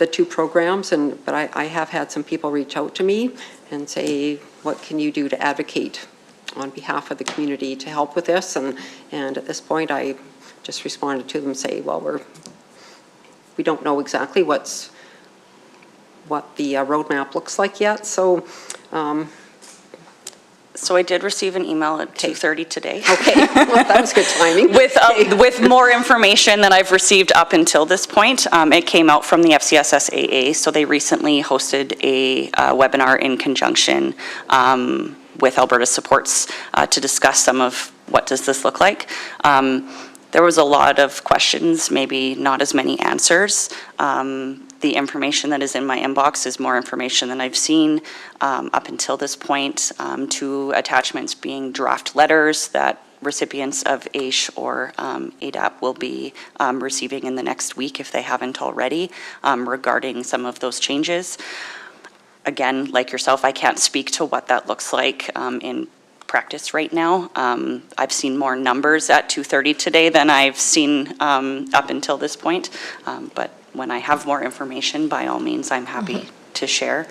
two programs, but I have had some people reach out to me and say, what can you do to advocate on behalf of the community to help with this? And at this point I just responded to them and say, well, we don't know exactly what the roadmap looks like yet. So So I did receive an email at 2:30 today. Okay, well, that was good timing. With more information than I've received up until this point. It came out from the FCSS AA, so they recently hosted a webinar in conjunction with Alberta Supports to discuss some of what does this look like? There was a lot of questions, maybe not as many answers. The information that is in my inbox is more information than I've seen up until this point. 2 attachments being draft letters that recipients of AISH or ADAP will be receiving in the next week if they haven't already, regarding some of those changes. Again, like yourself, I can't speak to what that looks like in practice right now. I've seen more numbers at 2:30 today than I've seen up until this point, but when I have more information, by all means, I'm happy to share.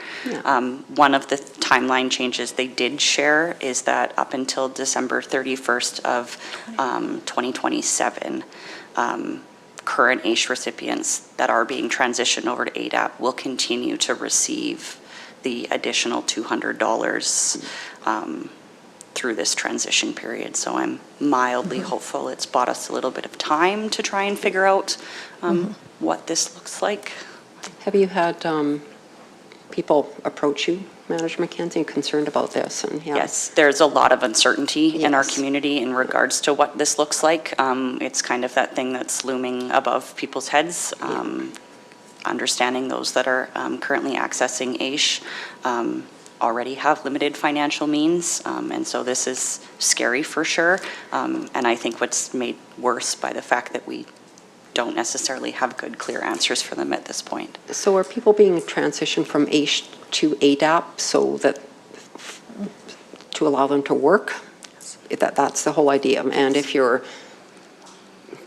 One of the timeline changes they did share is that up until December 31st of 2027, current AISH recipients that are being transitioned over to ADAP will continue to receive the additional $200 through this transition period. So I'm mildly hopeful. It's bought us a little bit of time to try and figure out what this looks like. Have you had people approach you, Manager McKenzie, concerned about this? And Yes, there's a lot of uncertainty in our Yes. community in regards to what this looks like. It's kind of that thing that's looming above people's heads. Understanding those that are currently accessing AISH already have limited financial means, and so this is scary for sure. And I think what's made worse by the fact that we don't necessarily have good, clear answers for them at this point. So are people being transitioned from AISH to ADAP so that, to allow them to work? That's the whole idea. And if you're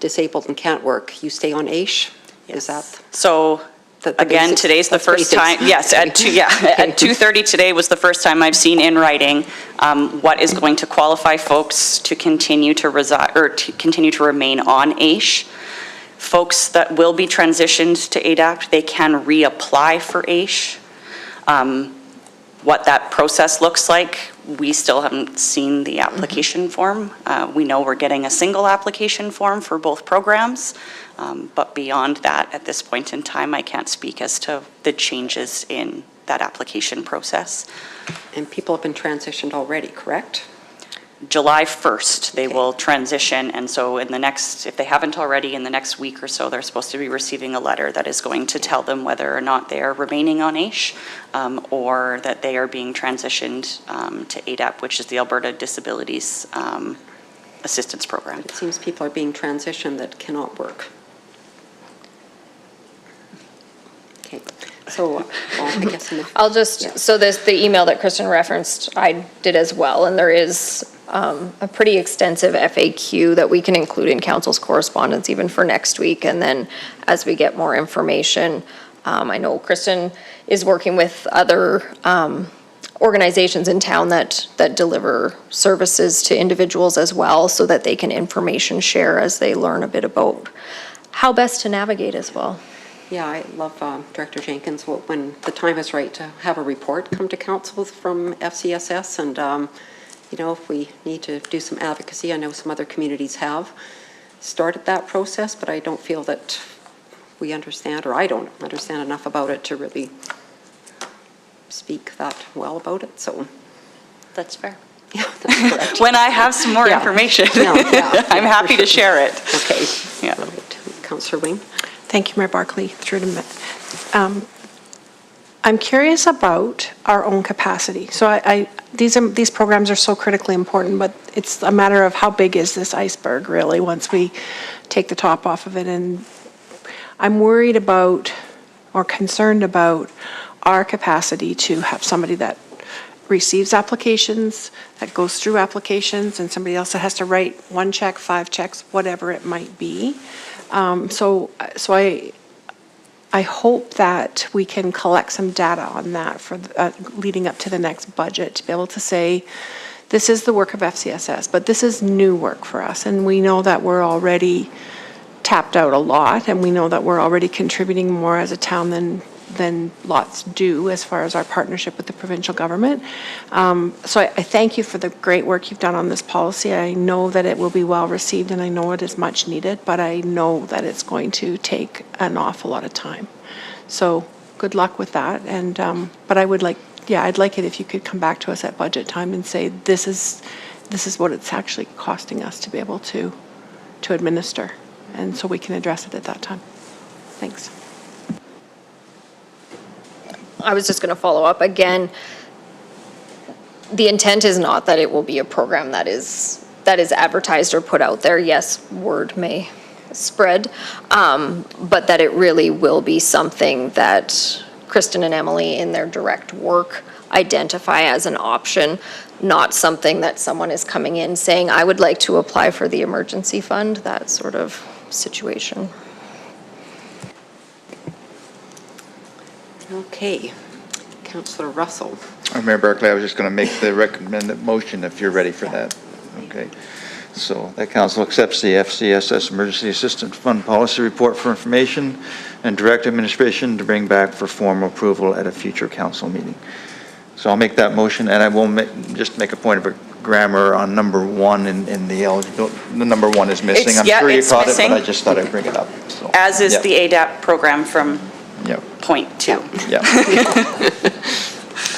disabled and can't work, you stay on AISH? Is that? So the again, basics? today's the That's first basics. time, yes, at 2:30 today was the first time I've seen in writing what is going to qualify folks to continue to reside, or to continue to remain on AISH. Folks that will be transitioned to ADAPT, they can reapply for AISH. What that process looks like, we still haven't seen the application form. We know we're getting a single application form for both programs, but beyond that, at this point in time, I can't speak as to the changes in that application process. And people have been transitioned already, correct? July 1st, they Okay. will transition, and so in the next, if they haven't already, in the next week or so, they're supposed to be receiving a letter that is going to tell them whether or not they are remaining on AISH, or that they are being transitioned to ADAP, which is the Alberta Disabilities Assistance Program. It seems people are being transitioned that cannot work. Okay, so well, I guess in the... I'll just, so the email that Kristen referenced, I did as well, and there is a pretty extensive FAQ that we can include in council's correspondence even for next week, and then as we get more information, I know Kristen is working with other organizations in town that deliver services to individuals as well, so that they can information share as they learn a bit about how best to navigate as well. Yeah, I love Director Jenkins, when the time is right, to have a report come to council from FCSS, and you know, if we need to do some advocacy, I know some other communities have started that process, but I don't feel that we understand, or I don't understand enough about it to really speak that well about it, so. That's fair. Yeah, that's correct. When I have some more Yeah. information, Yeah, I'm happy to share it. Okay. Yeah. All right. Councillor Wing. Thank you, Mayor Barclay. Through to I'm curious about our own capacity. So these programs are so critically important, but it's a matter of how big is this iceberg really once we take the top off of it. And I'm worried about, or concerned about, our capacity to have somebody that receives applications, that goes through applications, and somebody else that has to write 1 check, 5 checks, whatever it might be. So I hope that we can collect some data on that for leading up to the next budget, to be able to say, this is the work of FCSS, but this is new work for us, and we know that we're already tapped out a lot, and we know that we're already contributing more as a town than lots do as far as our partnership with the provincial government. So I thank you for the great work you've done on this policy. I know that it will be well received, and I know it is much needed, but I know that it's going to take an awful lot of time. So good luck with that. And but I would like, I'd like it if you could come back to us at budget time and say, this is this is what it's actually costing us to be able to administer. And so we can address it at that time. Thanks. I was just going to follow up again. The intent is not that it will be a program that is advertised or put out there. Yes, word may spread, but that it really will be something that Kristen and Emily in their direct work identify as an option, not something that someone is coming in saying, I would like to apply for the emergency fund, that sort of situation. Okay. Councillor Russell. Mayor Barclay, I was just going to make the recommended motion if you're ready for that. Okay. So that council accepts the FCSS Emergency Assistance Fund Policy Report for information and direct administration to bring back for formal approval at a future council meeting. So I'll make that motion, and I will just make a point of a grammar on number 1 in the eligibility. The number 1 is missing. I'm sure you caught it, but I just thought I'd bring it up. So, As is the ADAP program from Yep. point 2. Yeah.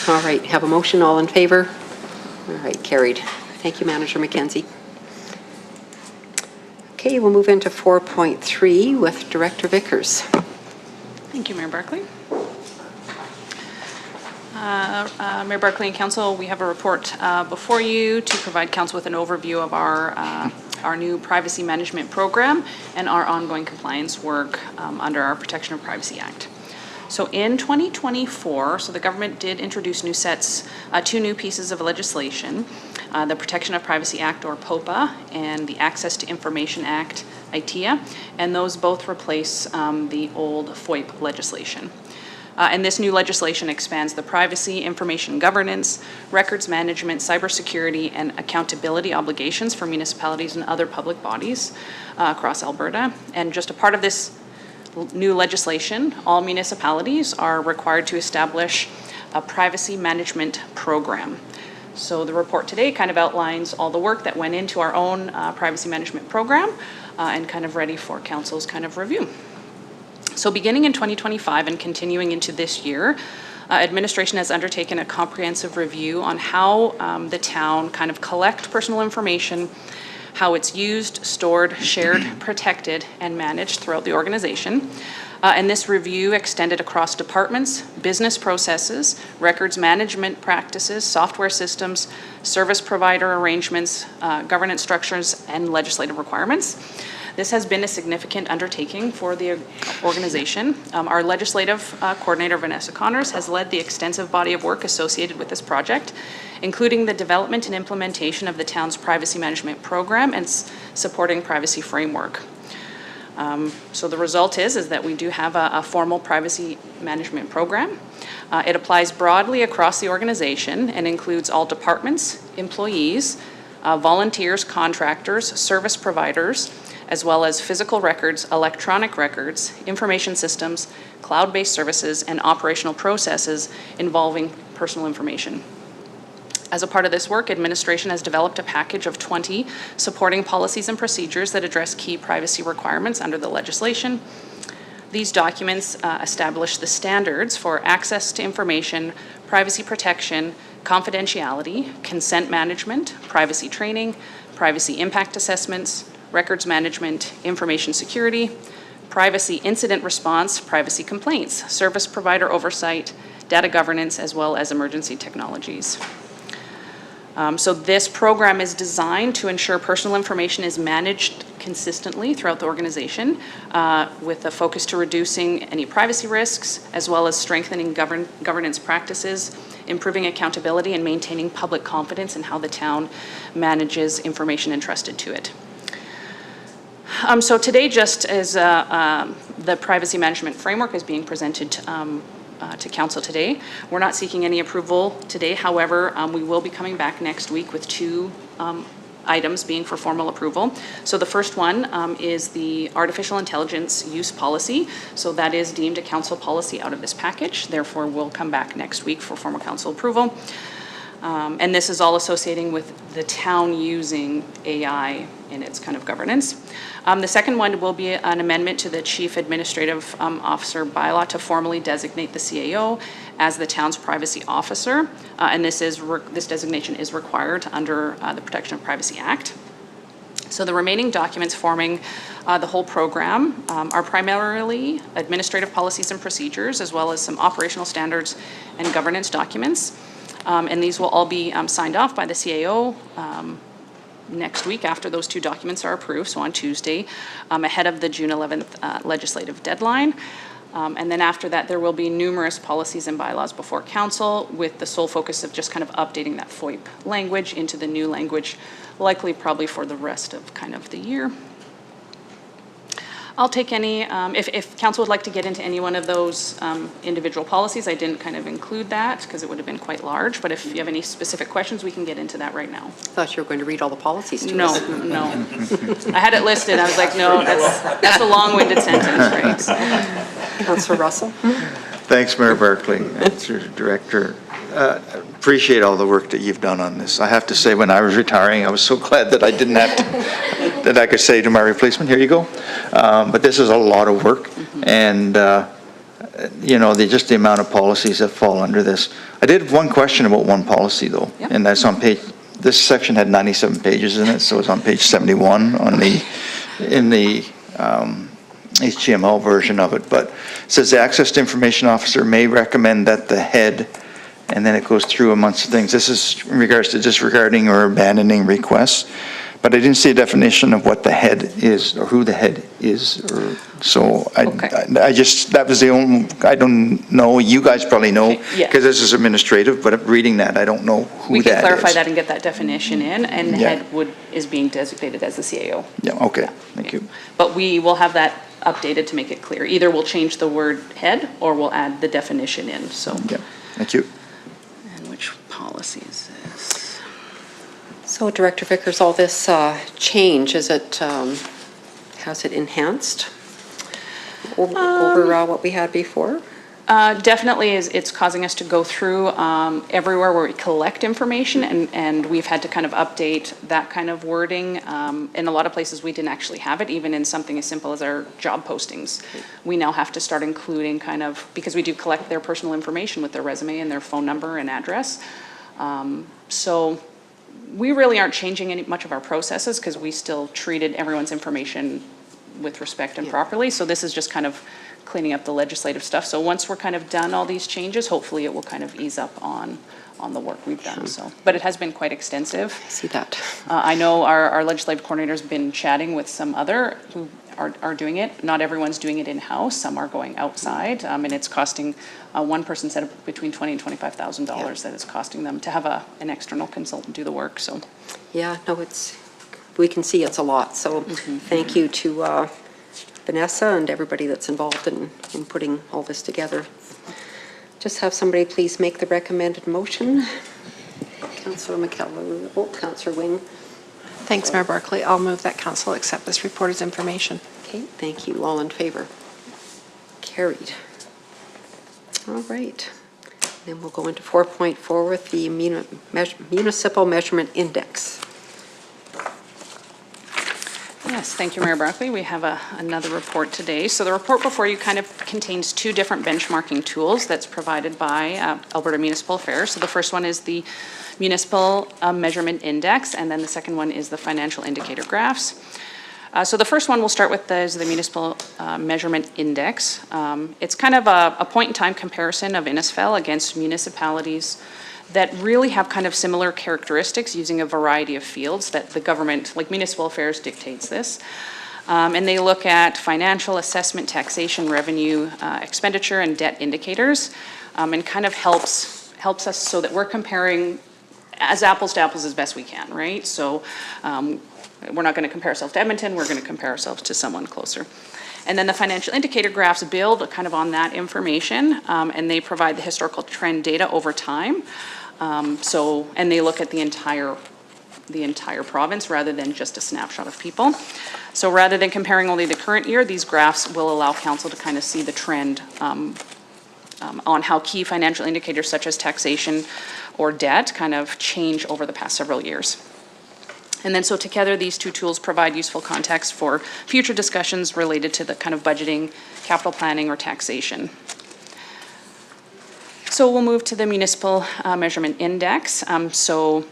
All right, have a motion, all in favor? All right, carried. Thank you, Manager McKenzie. Okay, we'll move into 4.3 with Director Vickers. Thank you, Mayor Barclay. Mayor Barclay and Council, we have a report before you to provide Council with an overview of our new privacy management program and our ongoing compliance work under our Protection of Privacy Act. So in 2024, the government did introduce two new pieces of legislation, the Protection of Privacy Act, or POPA, and the Access to Information Act, ITIA, and those both replace the old FOIP legislation. And this new legislation expands the privacy, information governance, records management, cybersecurity, and accountability obligations for municipalities and other public bodies across Alberta. And just a part of this new legislation, all municipalities are required to establish a privacy management program. So the report today kind of outlines all the work that went into our own privacy management program and kind of ready for Council's kind of review. So beginning in 2025 and continuing into this year, administration has undertaken a comprehensive review on how the town kind of collect personal information, how it's used, stored, shared, protected, and managed throughout the organization. And this review extended across departments, business processes, records management practices, software systems, service provider arrangements, governance structures, and legislative requirements. This has been a significant undertaking for the organization. Our legislative coordinator, Vanessa Connors, has led the extensive body of work associated with this project, including the development and implementation of the town's privacy management program and supporting privacy framework. So the result is that we do have a formal privacy management program. It applies broadly across the organization and includes all departments, employees, volunteers, contractors, service providers, as well as physical records, electronic records, information systems, cloud-based services, and operational processes involving personal information. As a part of this work, administration has developed a package of 20 supporting policies and procedures that address key privacy requirements under the legislation. These documents establish the standards for access to information, privacy protection, confidentiality, consent management, privacy training, privacy impact assessments, records management, information security, privacy incident response, privacy complaints, service provider oversight, data governance, as well as emergency technologies. So this program is designed to ensure personal information is managed consistently throughout the organization with a focus to reducing any privacy risks, as well as strengthening governance practices, improving accountability, and maintaining public confidence in how the town manages information entrusted to it. So today, just as the privacy management framework is being presented to Council today, we're not seeking any approval today. However, we will be coming back next week with two items being for formal approval. So the first one is the artificial intelligence use policy. So that is deemed a Council policy out of this package. Therefore, we'll come back next week for formal Council approval. And this is all associating with the town using AI in its kind of governance. The second one will be an amendment to the Chief Administrative Officer bylaw to formally designate the CAO as the town's privacy officer. And this designation is required under the Protection of Privacy Act. So the remaining documents forming the whole program are primarily administrative policies and procedures, as well as some operational standards and governance documents. And these will all be signed off by the CAO next week after those two documents are approved, so on Tuesday, ahead of the June 11th legislative deadline. And then after that, there will be numerous policies and bylaws before council with the sole focus of just kind of updating that FOIP language into the new language, likely probably for the rest of kind of the year. I'll take any, if council would like to get into any one of those individual policies, I didn't kind of include that because it would have been quite large, but if you have any specific questions, we can get into that right now. I thought you were going to read all the policies to No, us. no. I had it listed, I was like, no, that's a long-winded sentence, right? So. Councillor Russell? Thanks, Mayor Barclay, Mr. Director. Appreciate all the work that you've done on this. I have to say, when I was retiring, I was so glad that I didn't have to, that I could say to my replacement, here you go. But this is a lot of work, and you know, just the amount of policies that fall under this. I did have one question about one policy, though, and that's on page, this section had 97 pages in it, so it's on page 71 on in the HTML version of it, but it says the Access to Information Officer may recommend that the head, and then it goes through amongst things. This is in regards to disregarding or abandoning requests, but I didn't see a definition of what the head is or who the head is. So I just, that was the only, I don't know, you guys probably know, because this is administrative, but reading that, I don't know who that is. We can clarify that and get that definition in, and the head is being designated as the CAO. Yeah, okay, thank you. But we will have that updated to make it clear. Either we'll change the word head or we'll add the definition in, so. Yeah, thank you. And which policy is this? So Director Vickers, all this change, is it, has it enhanced over what we had before? Definitely it's causing us to go through everywhere where we collect information, and we've had to kind of update that kind of wording. In a lot of places we didn't actually have it, even in something as simple as our job postings. We now have to start including kind of, because we do collect their personal information with their resume and their phone number and address. So we really aren't changing much of our processes because we still treated everyone's information with respect and properly. So this is just kind of cleaning up the legislative stuff. So once we're kind of done all these changes, hopefully it will kind of ease up on the work we've done. So, but it has been quite extensive. I see that. I know our legislative coordinator's been chatting with some other who are doing it. Not everyone's doing it in-house. Some are going outside, and it's costing, one person said between $20,000 and $25,000 that it's costing them to have an external consultant do the work, so. Yeah, no, we can see it's a lot, so thank you to Vanessa and everybody that's involved in putting all this together. Just have somebody please make the recommended motion. Councillor McKellar, Councillor Wing. Thanks, Mayor Barclay. I'll move that council accept this report as information. Okay, thank you. All in favor? Carried. All right. Then we'll go into 4.4 with the Municipal Measurement Index. Yes, thank you, Mayor Barclay. We have another report today. So the report before you kind of contains two different benchmarking tools that's provided by Alberta Municipal Affairs. So the first one is the Municipal Measurement Index, and then the second one is the Financial Indicator Graphs. So the first one we'll start with is the Municipal Measurement Index. It's kind of a point-in-time comparison of Innisfail against municipalities that really have kind of similar characteristics using a variety of fields that the government, like Municipal Affairs, dictates this. And they look at financial, assessment, taxation, revenue, expenditure, and debt indicators, and kind of helps us so that we're comparing as apples to apples as best we can, right? So we're not going to compare ourselves to Edmonton, we're going to compare ourselves to someone closer. And then the financial indicator graphs build kind of on that information, and they provide the historical trend data over time. And they look at the entire province rather than just a snapshot of people. So rather than comparing only the current year, these graphs will allow council to kind of see the trend on how key financial indicators such as taxation or debt kind of change over the past several years. And then so together, these two tools provide useful context for future discussions related to the kind of budgeting, capital planning, or taxation. So we'll move to the Municipal Measurement Index. So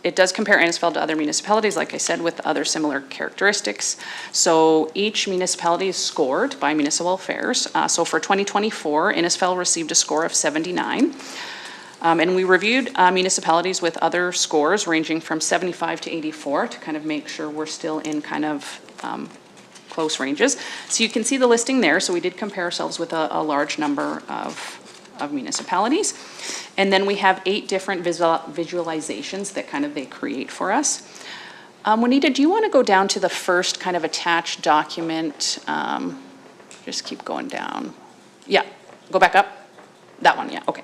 it does compare Innisfail to other municipalities, like I said, with other similar characteristics. So each municipality is scored by Municipal Affairs. So for 2024, Innisfail received a score of 79. And we reviewed municipalities with other scores ranging from 75 to 84 to kind of make sure we're still in kind of close ranges. So you can see the listing there. So we did compare ourselves with a large number of municipalities. And then we have 8 different visualizations that kind of they create for us. Juanita, do you want to go down to the first kind of attached document? Just keep going down. Yeah, go back up. That one, yeah, okay.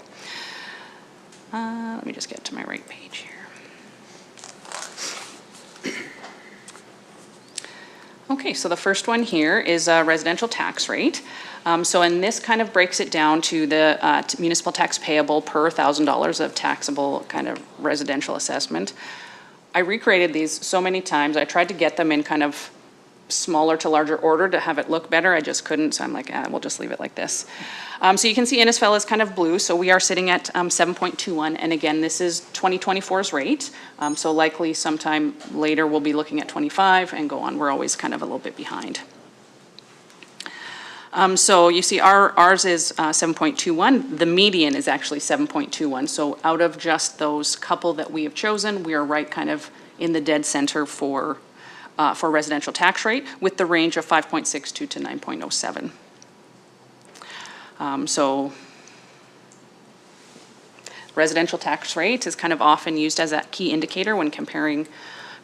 Let me just get to my right page here. Okay, so the first one here is a residential tax rate. And this kind of breaks it down to the municipal tax payable per $1,000 of taxable kind of residential assessment. I recreated these so many times. I tried to get them in kind of smaller to larger order to have it look better. I just couldn't, so I'm like, we'll just leave it like this. So you can see Innisfail is kind of blue, so we are sitting at 7.21, and again, this is 2024's rate, so likely sometime later we'll be looking at 25 and go on. We're always kind of a little bit behind. So you see ours is 7.21. The median is actually 7.21. So out of just those couple that we have chosen, we are right kind of in the dead center for residential tax rate with the range of 5.62 to 9.07. So residential tax rate is kind of often used as a key indicator when comparing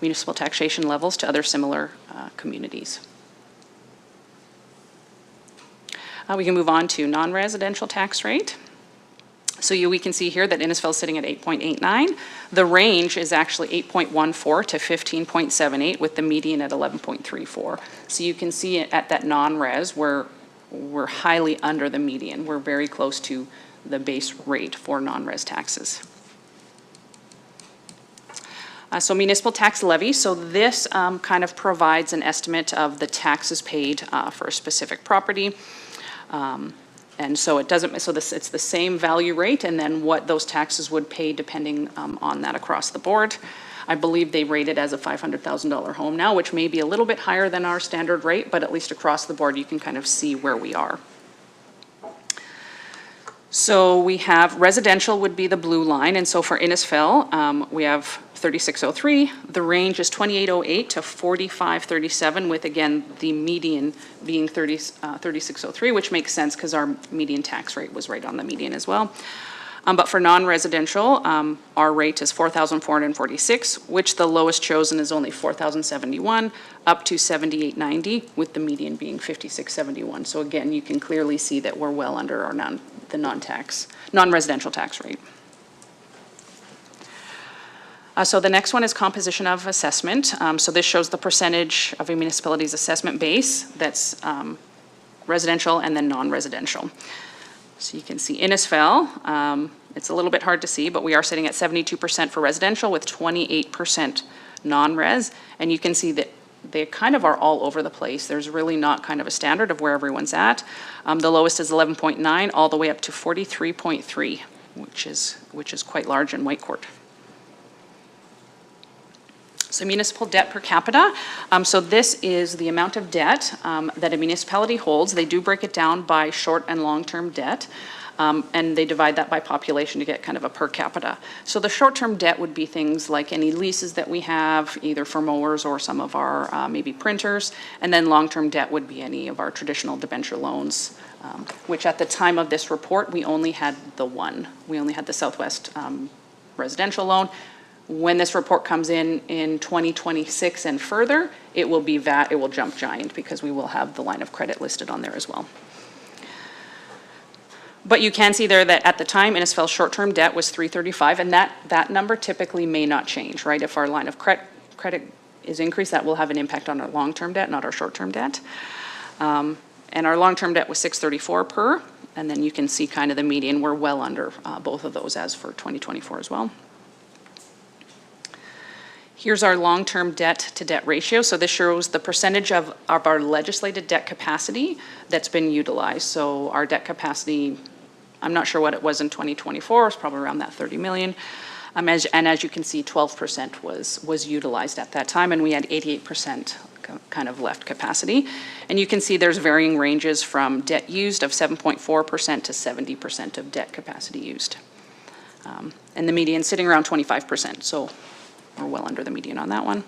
municipal taxation levels to other similar communities. We can move on to non-residential tax rate. So we can see here that Innisfail is sitting at 8.89. The range is actually 8.14 to 15.78 with the median at 11.34. So you can see at that non-res we're highly under the median. We're very close to the base rate for non-res taxes. So municipal tax levy, so this kind of provides an estimate of the taxes paid for a specific property. And so it doesn't, so it's the same value rate and then what those taxes would pay depending on that across the board. I believe they rate it as a $500,000 home now, which may be a little bit higher than our standard rate, but at least across the board you can kind of see where we are. So we have residential would be the blue line, and so for Innisfail, we have 3603. The range is 2808 to 4537, with again the median being 3603, which makes sense because our median tax rate was right on the median as well. But for non-residential, our rate is 4,446, which the lowest chosen is only 4,071, up to 7,890, with the median being 5,671. So again, you can clearly see that we're well under our non-residential tax rate. So the next one is composition of assessment. So this shows the percentage of a municipality's assessment base that's residential and then non-residential. So you can see Innisfail, it's a little bit hard to see, but we are sitting at 72% for residential with 28% non-res. And you can see that they kind of are all over the place. There's really not kind of a standard of where everyone's at. The lowest is 11.9 all the way up to 43.3, which is quite large in Whitecourt. So municipal debt per capita. So this is the amount of debt that a municipality holds. They do break it down by short and long-term debt. And they divide that by population to get kind of a per capita. So the short-term debt would be things like any leases that we have, either for mowers or some of our maybe printers. And then long-term debt would be any of our traditional debenture loans, which at the time of this report, we only had the one. We only had the Southwest residential loan. When this report comes in 2026 and further, it will be it will jump giant because we will have the line of credit listed on there as well. But you can see there that at the time, Innisfail's short-term debt was 335, and that number typically may not change, right? If our line of credit is increased, that will have an impact on our long-term debt, not our short-term debt. And our long-term debt was 634 per, and then you can see kind of the median, we're well under both of those as for 2024 as well. Here's our long-term debt to debt ratio. So this shows the percentage of our legislated debt capacity that's been utilized. So our debt capacity, I'm not sure what it was in 2024, it's probably around that 30 million. And as you can see, 12% was utilized at that time, and we had 88% kind of left capacity. And you can see there's varying ranges from debt used of 7.4% to 70% of debt capacity used. And the median sitting around 25%, so we're well under the median on that one.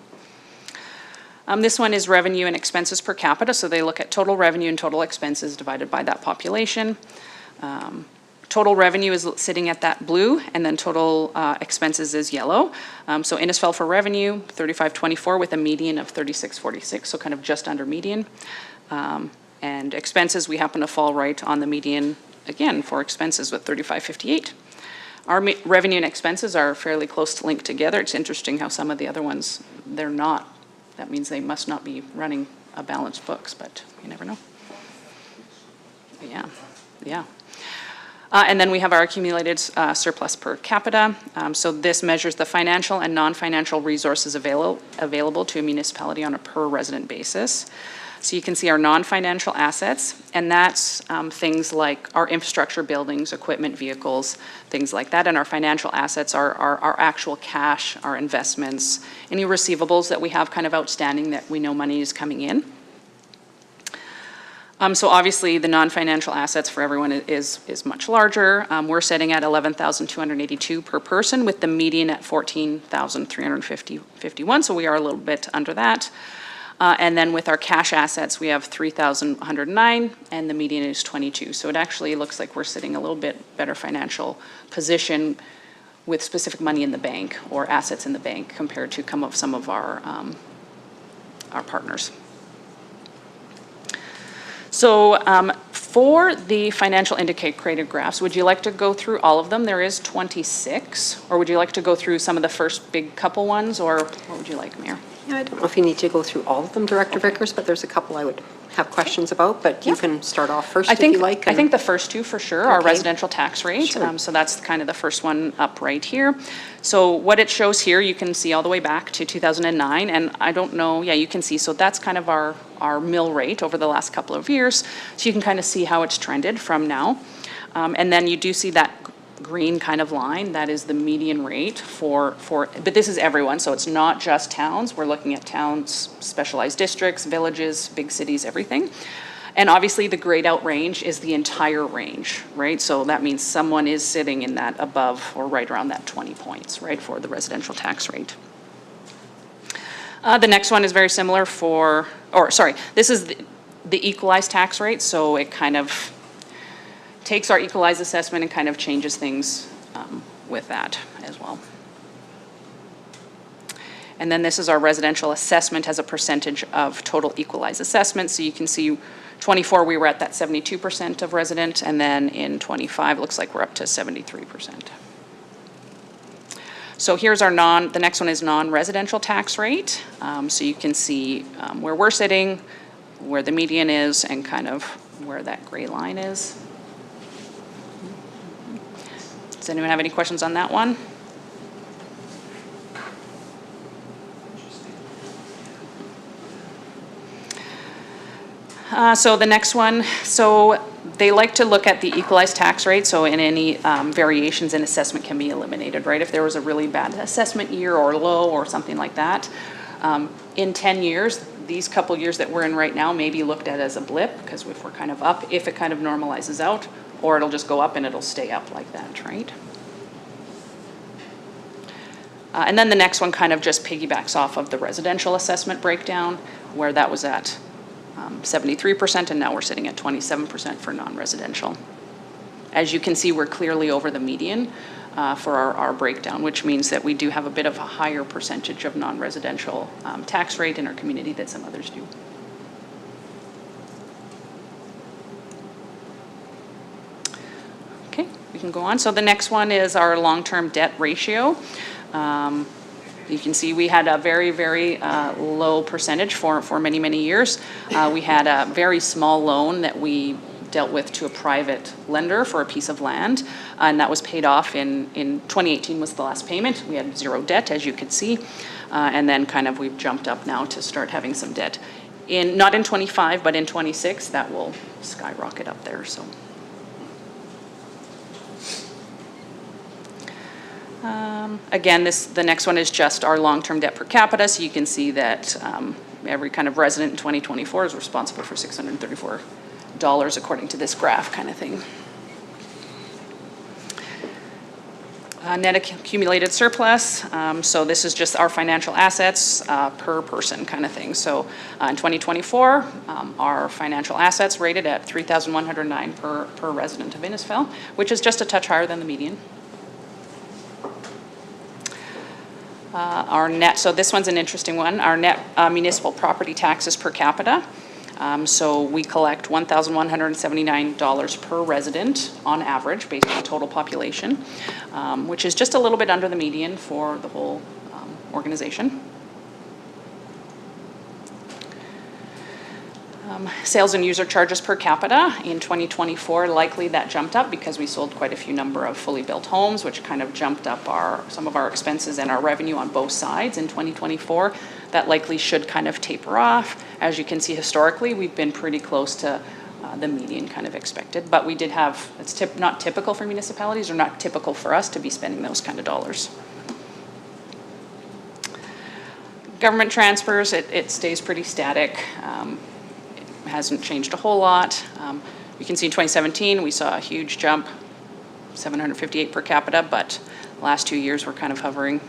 This one is revenue and expenses per capita, so they look at total revenue and total expenses divided by that population. Total revenue is sitting at that blue, and then total expenses is yellow. So Innisfail for revenue, 3524 with a median of 3646, so kind of just under median. And expenses, we happen to fall right on the median again for expenses with 3558. Our revenue and expenses are fairly close to linked together. It's interesting how some of the other ones, they're not. That means they must not be running a balanced books, but you never know. Yeah. And then we have our accumulated surplus per capita. So this measures the financial and non-financial resources available to a municipality on a per resident basis. So you can see our non-financial assets, and that's things like our infrastructure, buildings, equipment, vehicles, things like that. And our financial assets are our actual cash, our investments, any receivables that we have kind of outstanding that we know money is coming in. So obviously the non-financial assets for everyone is much larger. We're sitting at 11,282 per person with the median at 14,351, so we are a little bit under that. And then with our cash assets, we have 3,109 and the median is 22. So it actually looks like we're sitting a little bit better financial position with specific money in the bank or assets in the bank compared to some of our partners. So for the financial indicator graphs, would you like to go through all of them? There is 26, or would you like to go through some of the first big couple ones, or what would you like, Mayor? Yeah, I don't know if you need to go through all of them, Director Vickers, but there's a couple I would have questions about, but you can start off first if you like. I think the first two for sure are Okay. residential tax rate. Sure. So that's kind of the first one up right here. So what it shows here, you can see all the way back to 2009, and I don't know, yeah, you can see, so that's kind of our mill rate over the last couple of years. So you can kind of see how it's trended from now. And then you do see that green kind of line, that is the median rate but this is everyone, so it's not just towns. We're looking at towns, specialized districts, villages, big cities, everything. And obviously the grayed out range is the entire range, right? So that means someone is sitting in that above or right around that 20 points, right, for the residential tax rate. The next one is very similar this is the equalized tax rate, so it kind of takes our equalized assessment and kind of changes things with that as well. And then this is our residential assessment as a percentage of total equalized assessment. So you can see 24, we were at that 72% of resident, and then in 25, it looks like we're up to 73%. So here's the next one is non-residential tax rate. So you can see where we're sitting, where the median is, and kind of where that gray line is. Does anyone have any questions on that one? So the next one, so they like to look at the equalized tax rate, so in any variations in assessment can be eliminated, right? If there was a really bad assessment year or low or something like that, in 10 years, these couple years that we're in right now may be looked at as a blip, because if we're kind of up, if it kind of normalizes out, or it'll just go up and it'll stay up like that, right? And then the next one kind of just piggybacks off of the residential assessment breakdown, where that was at 73%, and now we're sitting at 27% for non-residential. As you can see, we're clearly over the median for our breakdown, which means that we do have a bit of a higher percentage of non-residential tax rate in our community than some others do. Okay, we can go on. So the next one is our long-term debt ratio. You can see we had a very, very low percentage for many, many years. We had a very small loan that we dealt with to a private lender for a piece of land, and that was paid off in 2018 was the last payment. We had zero debt, as you could see, and then kind of we've jumped up now to start having some debt. Not in 25, but in 26, that will skyrocket up there, so. Again, the next one is just our long-term debt per capita, so you can see that every kind of resident in 2024 is responsible for $634 according to this graph kind of thing. Net accumulated surplus, so this is just our financial assets per person kind of thing. So in 2024, our financial assets rated at $3,109 per resident of Innisfail, which is just a touch higher than the median. Our net, so this one's an interesting one, our net municipal property taxes per capita. So we collect $1,179 per resident on average based on total population, which is just a little bit under the median for the whole organization. Sales and user charges per capita in 2024, likely that jumped up because we sold quite a few number of fully built homes, which kind of jumped up some of our expenses and our revenue on both sides in 2024. That likely should kind of taper off. As you can see historically, we've been pretty close to the median kind of expected, but we did have, it's not typical for municipalities or not typical for us to be spending those kind of dollars. Government transfers, it stays pretty static. Hasn't changed a whole lot. You can see in 2017 we saw a huge jump, 758 per capita, but the last 2 years we're kind of hovering.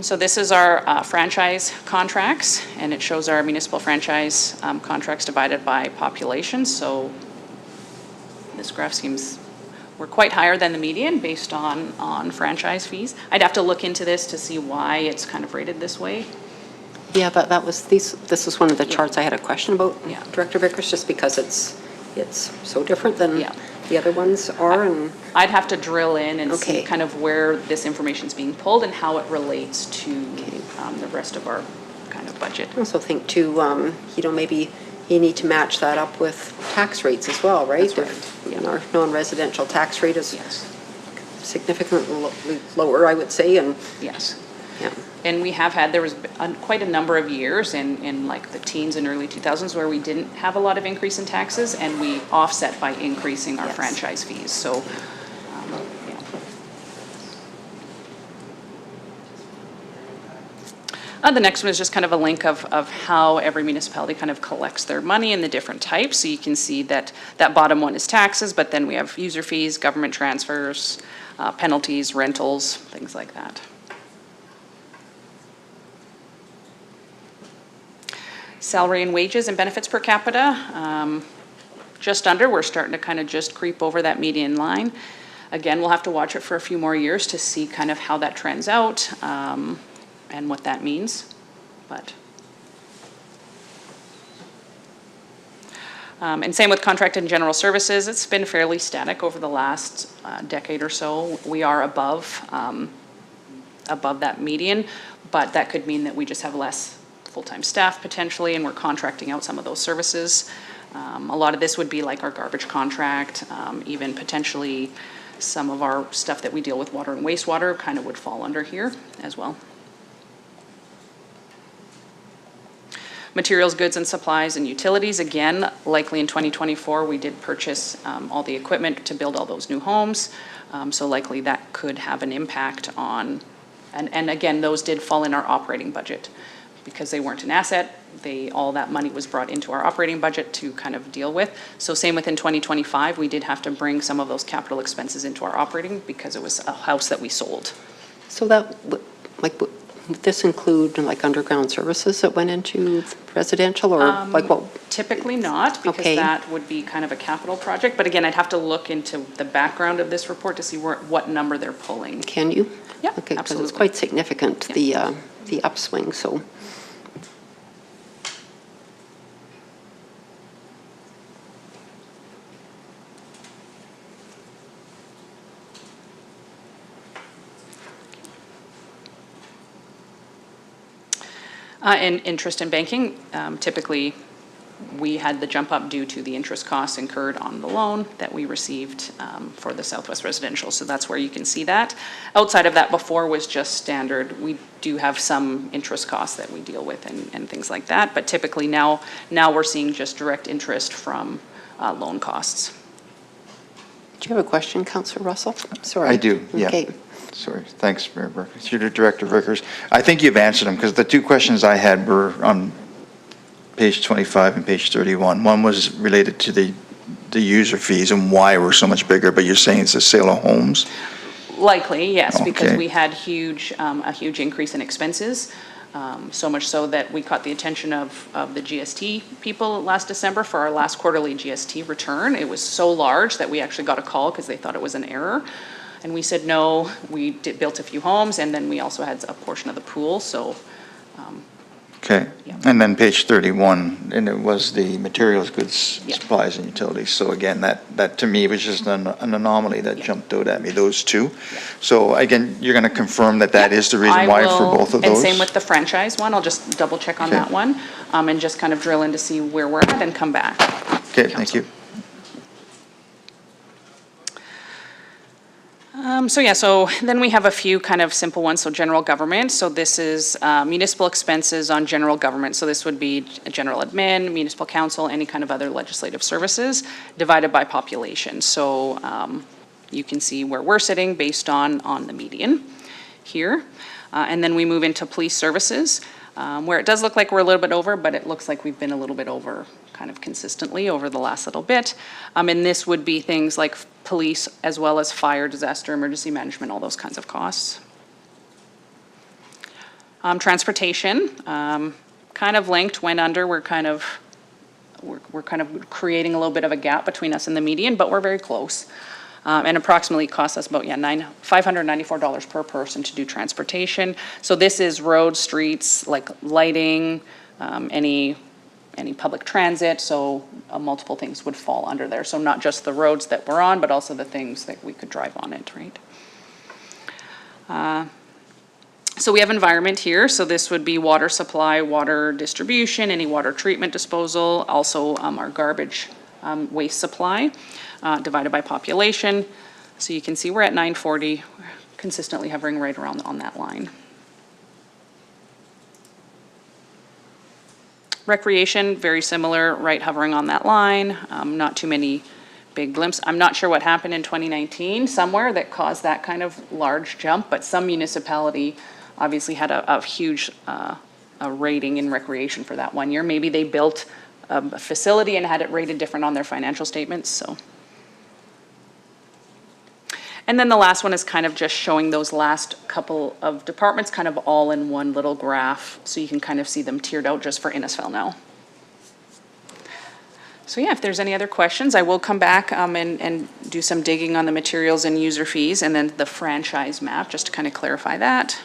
So this is our franchise contracts, and it shows our municipal franchise contracts divided by population. So this graph seems we're quite higher than the median based on franchise fees. I'd have to look into this to see why it's kind of rated this way. Yeah, this was one of the charts I had a question about, Yeah. Director Vickers, just because it's so different than Yeah. the other ones are, and I'd have to drill in and see Okay. kind of where this information is being pulled and how it relates to the rest of our kind of budget. I also think too, maybe you need to match that up with tax rates as well, right? That's right. If our non-residential tax rate is Yes. significantly lower, I would say, and Yes. yeah. And we have had, there was quite a number of years in like the teens and early 2000s where we didn't have a lot of increase in taxes, and we offset by increasing our Yes. franchise fees. So, yeah. The next one is just kind of a link of how every municipality kind of collects their money and the different types. So you can see that bottom one is taxes, but then we have user fees, government transfers, penalties, rentals, things like that. Salary and wages and benefits per capita, just under, we're starting to kind of just creep over that median line. Again, we'll have to watch it for a few more years to see kind of how that trends out and what that means, but. And same with contracted and general services, it's been fairly static over the last decade or so. We are above that median, but that could mean that we just have less full-time staff potentially, and we're contracting out some of those services. A lot of this would be like our garbage contract, even potentially some of our stuff that we deal with water and wastewater kind of would fall under here as well. Materials, goods and supplies and utilities, again, likely in 2024, we did purchase all the equipment to build all those new homes. So likely that could have an impact on, and again, those did fall in our operating budget. Because they weren't an asset, all that money was brought into our operating budget to kind of deal with. So same within 2025, we did have to bring some of those capital expenses into our operating because it was a house that we sold. So that, would this include like underground services that went into residential, or like what? Typically not, because Okay. that would be kind of a capital project. But again, I'd have to look into the background of this report to see what number they're pulling. Can you? Yeah, Okay, because absolutely. it's quite significant, Yeah. the upswing, so. And interest in banking, typically, we had the jump up due to the interest costs incurred on the loan that we received for the Southwest Residential. So that's where you can see that. Outside of that, before was just standard. We do have some interest costs that we deal with and things like that. But typically now we're seeing just direct interest from loan costs. Do you have a question, Councillor Russell? Sorry. I do, yeah. Okay. Sorry, thanks, Mayor Barclay. Through the Director Vickers. I think you've answered them, because the two questions I had were on page 25 and page 31. One was related to the user fees and why we're so much bigger, but you're saying it's the sale of homes? Likely, yes, because Okay. we had a huge increase in expenses. So much so that we caught the attention of the GST people last December for our last quarterly GST return. It was so large that we actually got a call because they thought it was an error. And we said, no, we built a few homes, and then we also had a portion of the pool, so. Okay. Yeah. And then page 31, and it was the materials, goods, Yeah. supplies, and utilities. So again, that to me was just an anomaly that jumped out at me, those two. So again, you're going to confirm that is the reason why for both of those? And same with the franchise one, I'll just double check on Okay. that one, and just kind of drill in to see where we're at and come back. Okay, thank you. So then we have a few kind of simple ones. So general government. So this is municipal expenses on general government. So this would be general admin, municipal council, any kind of other legislative services divided by population. So you can see where we're sitting based on the median here. And then we move into police services, where it does look like we're a little bit over, but it looks like we've been a little bit over kind of consistently over the last little bit. And this would be things like police as well as fire, disaster, emergency management, all those kinds of costs. Transportation, kind of linked, went under. We're kind of creating a little bit of a gap between us and the median, but we're very close. And approximately costs us about $594 per person to do transportation. So this is roads, streets, like lighting, any public transit, so multiple things would fall under there. So not just the roads that we're on, but also the things that we could drive on it, right? So we have environment here. So this would be water supply, water distribution, any water treatment disposal, also our garbage waste supply divided by population. So you can see we're at 940, we're consistently hovering right around on that line. Recreation, very similar, right hovering on that line. Not too many big blimps. I'm not sure what happened in 2019 somewhere that caused that kind of large jump, but some municipality obviously had a huge a rating in recreation for that 1 year. Maybe they built a facility and had it rated different on their financial statements, so. And then the last one is kind of just showing those last couple of departments kind of all in one little graph, so you can kind of see them tiered out just for Innisfail now. So yeah, if there's any other questions, I will come back and do some digging on the materials and user fees, and then the franchise map, just to kind of clarify that.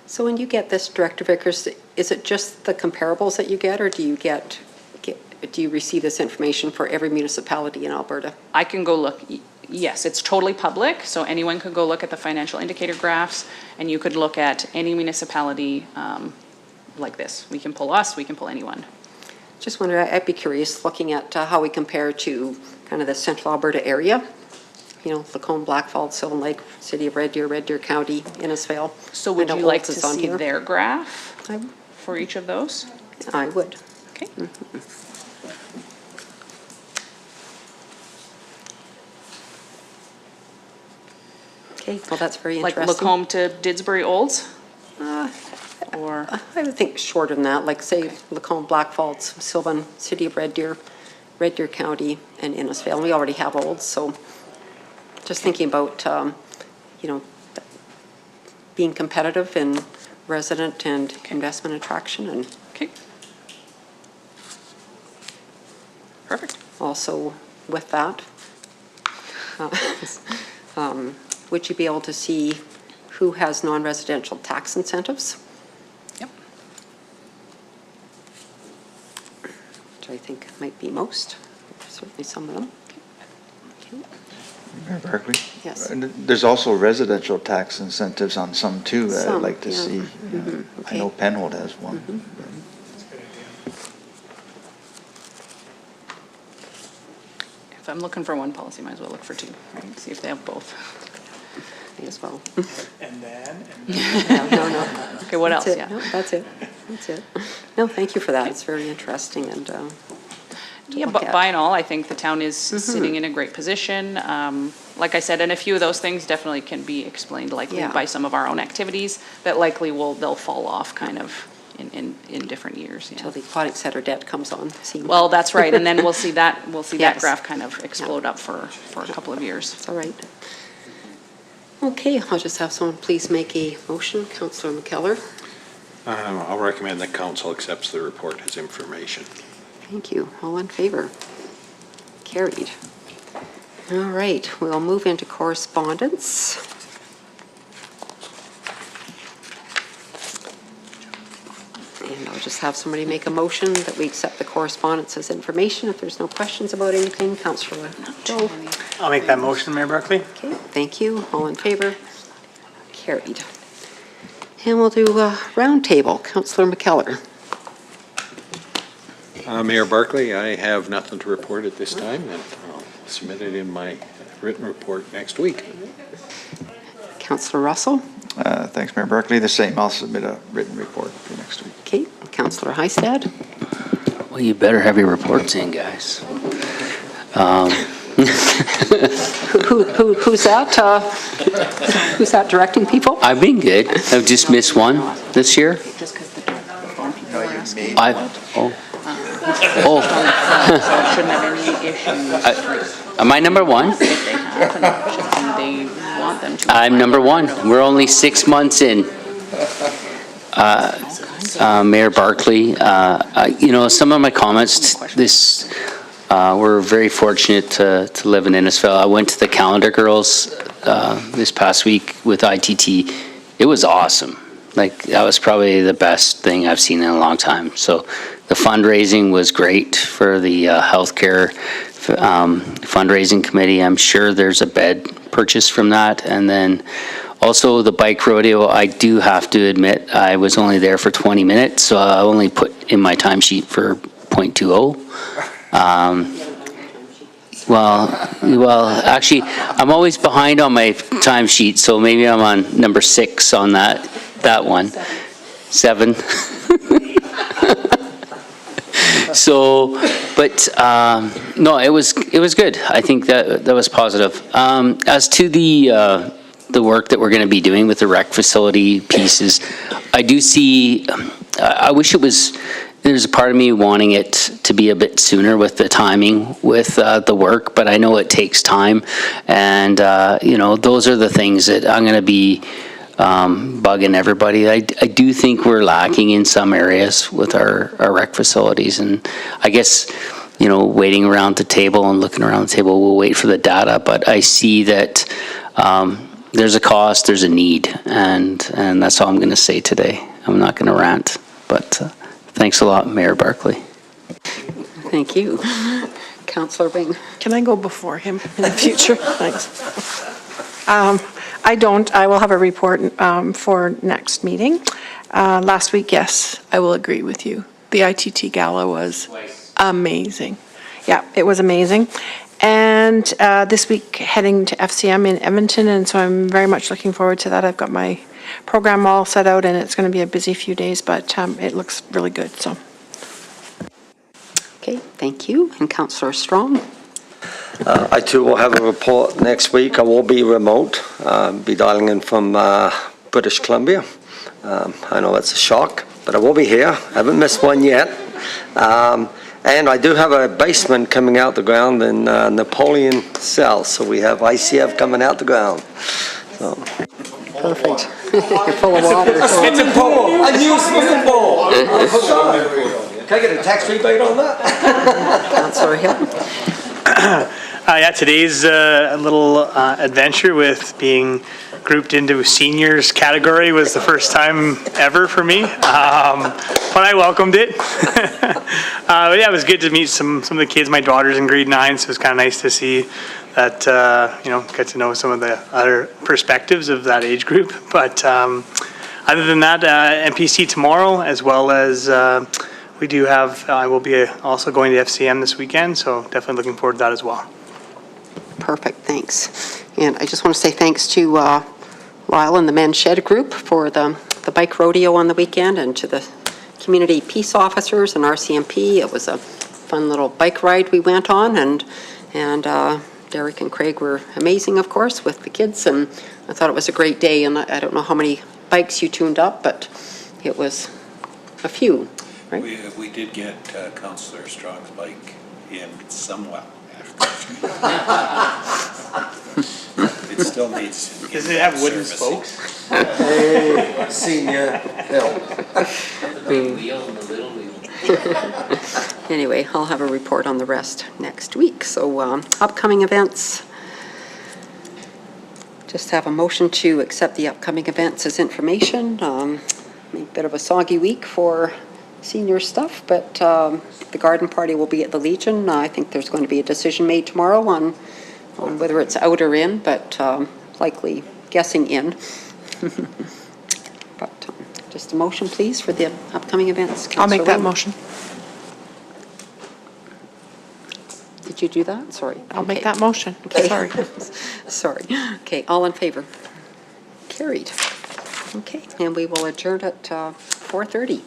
So when you get this, Director Vickers, is it just the comparables that you get, or do you receive this information for every municipality in Alberta? I can go look. Yes, it's totally public, so anyone could go look at the financial indicator graphs, and you could look at any municipality like this. We can pull us, we can pull anyone. Just wonder, I'd be curious, looking at how we compare to kind of the central Alberta area, you know, Lacombe, Blackfalds, Sylvan Lake, City of Red Deer County, Innisfail. So would you like to see their graph I would. for each of those? I would. Okay. Okay, well, that's very Like interesting. Lacombe to Didsbury Olds? Or, I would think shorter than that, like say Lacombe, Blackfalds, Sylvan, City of Red Deer County, and Innisfail. We already have Olds, so just thinking about, you know, being competitive in resident and investment attraction, and okay. Perfect. also with that, would you be able to see who has non-residential tax incentives? Yep. Which I think might be most, certainly some of them. Okay. Mayor Barclay? Yes. There's also residential tax incentives on some too that I'd Some, like to yeah. see. I know Penhold has one. If I'm looking for one policy, might as well look for two, right? See if they have both. Me as well. And then, No. Okay, what else? That's it. Yeah. No, that's it. That's it. No, thank you for that. It's very interesting and, Yeah, look but at. by and all, I think the town is sitting in a great position. Like I said, and a few of those things definitely can be explained likely Yeah. by some of our own activities that likely they'll fall off kind of in different years. Yeah. Until the aquatic center debt comes on. Well, that's right, and then we'll see that Yes. graph kind of explode up for a couple of years. It's all right. Okay, I'll just have someone please make a motion. Councillor McKellar. I'll recommend that council accepts the report as information. Thank you. All in favor? Carried. All right, we'll move into correspondence. And I'll just have somebody make a motion that we accept the correspondence as information. If there's no questions about anything, Councillor Hill. I'll make that motion, Mayor Barclay. Okay, thank you. All in favor? Carried. And we'll do a roundtable. Councillor McKellar. Mayor Barclay, I have nothing to report at this time, and I'll submit it in my written report next week. Councillor Russell. Thanks, Mayor Barclay. The same. I'll submit a written report for next week. Okay, Councillor Heistad. Well, you better have your reports in, guys. Who's that? Who's that directing people? I've been good. I've just missed one this year. Just because the phone people are asking. Shouldn't have any issues. Am I number one? If they have an option and they want them to. I'm number one. We're only 6 months in. Mayor Barclay, some of my comments we're very fortunate to live in Innisfail. I went to the Calendar Girls this past week with ITT. It was awesome. Like, that was probably the best thing I've seen in a long time. So the fundraising was great for the healthcare fundraising committee. I'm sure there's a bed purchase from that. And then also the bike rodeo, I do have to admit, I was only there for 20 minutes, so I only put in my timesheet for 0.20. Well, actually, I'm always behind on my timesheet, so maybe I'm on number 6 on that one. 7. So, but no, it was good. I think that was positive. As to the work that we're going to be doing with the rec facility pieces, I do see. I wish it was. There's a part of me wanting it to be a bit sooner with the timing with the work, but I know it takes time, and those are the things that I'm going to be bugging everybody. I do think we're lacking in some areas with our rec facilities, and I guess waiting around the table and looking around the table, we'll wait for the data. But I see that there's a cost, there's a need, and that's all I'm going to say today. I'm not going to rant, but thanks a lot, Mayor Barclay. Thank you. Councillor Wing. Can I go before him in the future? Thanks. I don't. I will have a report for next meeting. Last week, yes, I will agree with you. The ITT Gala was amazing. Yeah, it was amazing. And this week, heading to FCM in Edmonton, and so I'm very much looking forward to that. I've got my program all set out, and it's going to be a busy few days, but it looks really good, so. Okay, thank you. And Councillor Strong. I too will have a report next week. I will be remote, be dialing in from British Columbia. I know it's a shock, but I will be here. I haven't missed one yet. And I do have a basement coming out the ground in Napoleon South, so we have ICF coming out the ground. So. Perfect. You're full of water. Swimming pool. A new swimming pool. Can I get a tax rebate on that? Councillor Hill. Yeah, today's a little adventure with being grouped into seniors category was the first time ever for me, but I welcomed it. But yeah, it was good to meet some of the kids. My daughter's in grade 9, so it was kind of nice to see that, get to know some of the other perspectives of that age group. But other than that, MPC tomorrow, as well as we do have, I will be also going to FCM this weekend, so definitely looking forward to that as well. Perfect, thanks. And I just want to say thanks to Lyle and the Men's Shed Group for the bike rodeo on the weekend, and to the community peace officers and RCMP. It was a fun little bike ride we went on, and Derek and Craig were amazing, of course, with the kids, and I thought it was a great day, and I don't know how many bikes you tuned up, but it was a few, right? We did get Councillor Strong's bike in somewhat. It still needs. Does it have wooden spokes? Hey, Senior Hill. Anyway, I'll have a report on the rest next week. So upcoming events, just have a motion to accept the upcoming events as information. A bit of a soggy week for senior stuff, but the garden party will be at the Legion. I think there's going to be a decision made tomorrow on whether it's out or in, but likely guessing in. But just a motion, please, for the upcoming events. I'll make that Wing. motion. Did you do that? Sorry. I'll make Okay. that motion. Okay. Sorry. Sorry. Okay, all in favor? Carried. Okay, and we will adjourn at 4:30.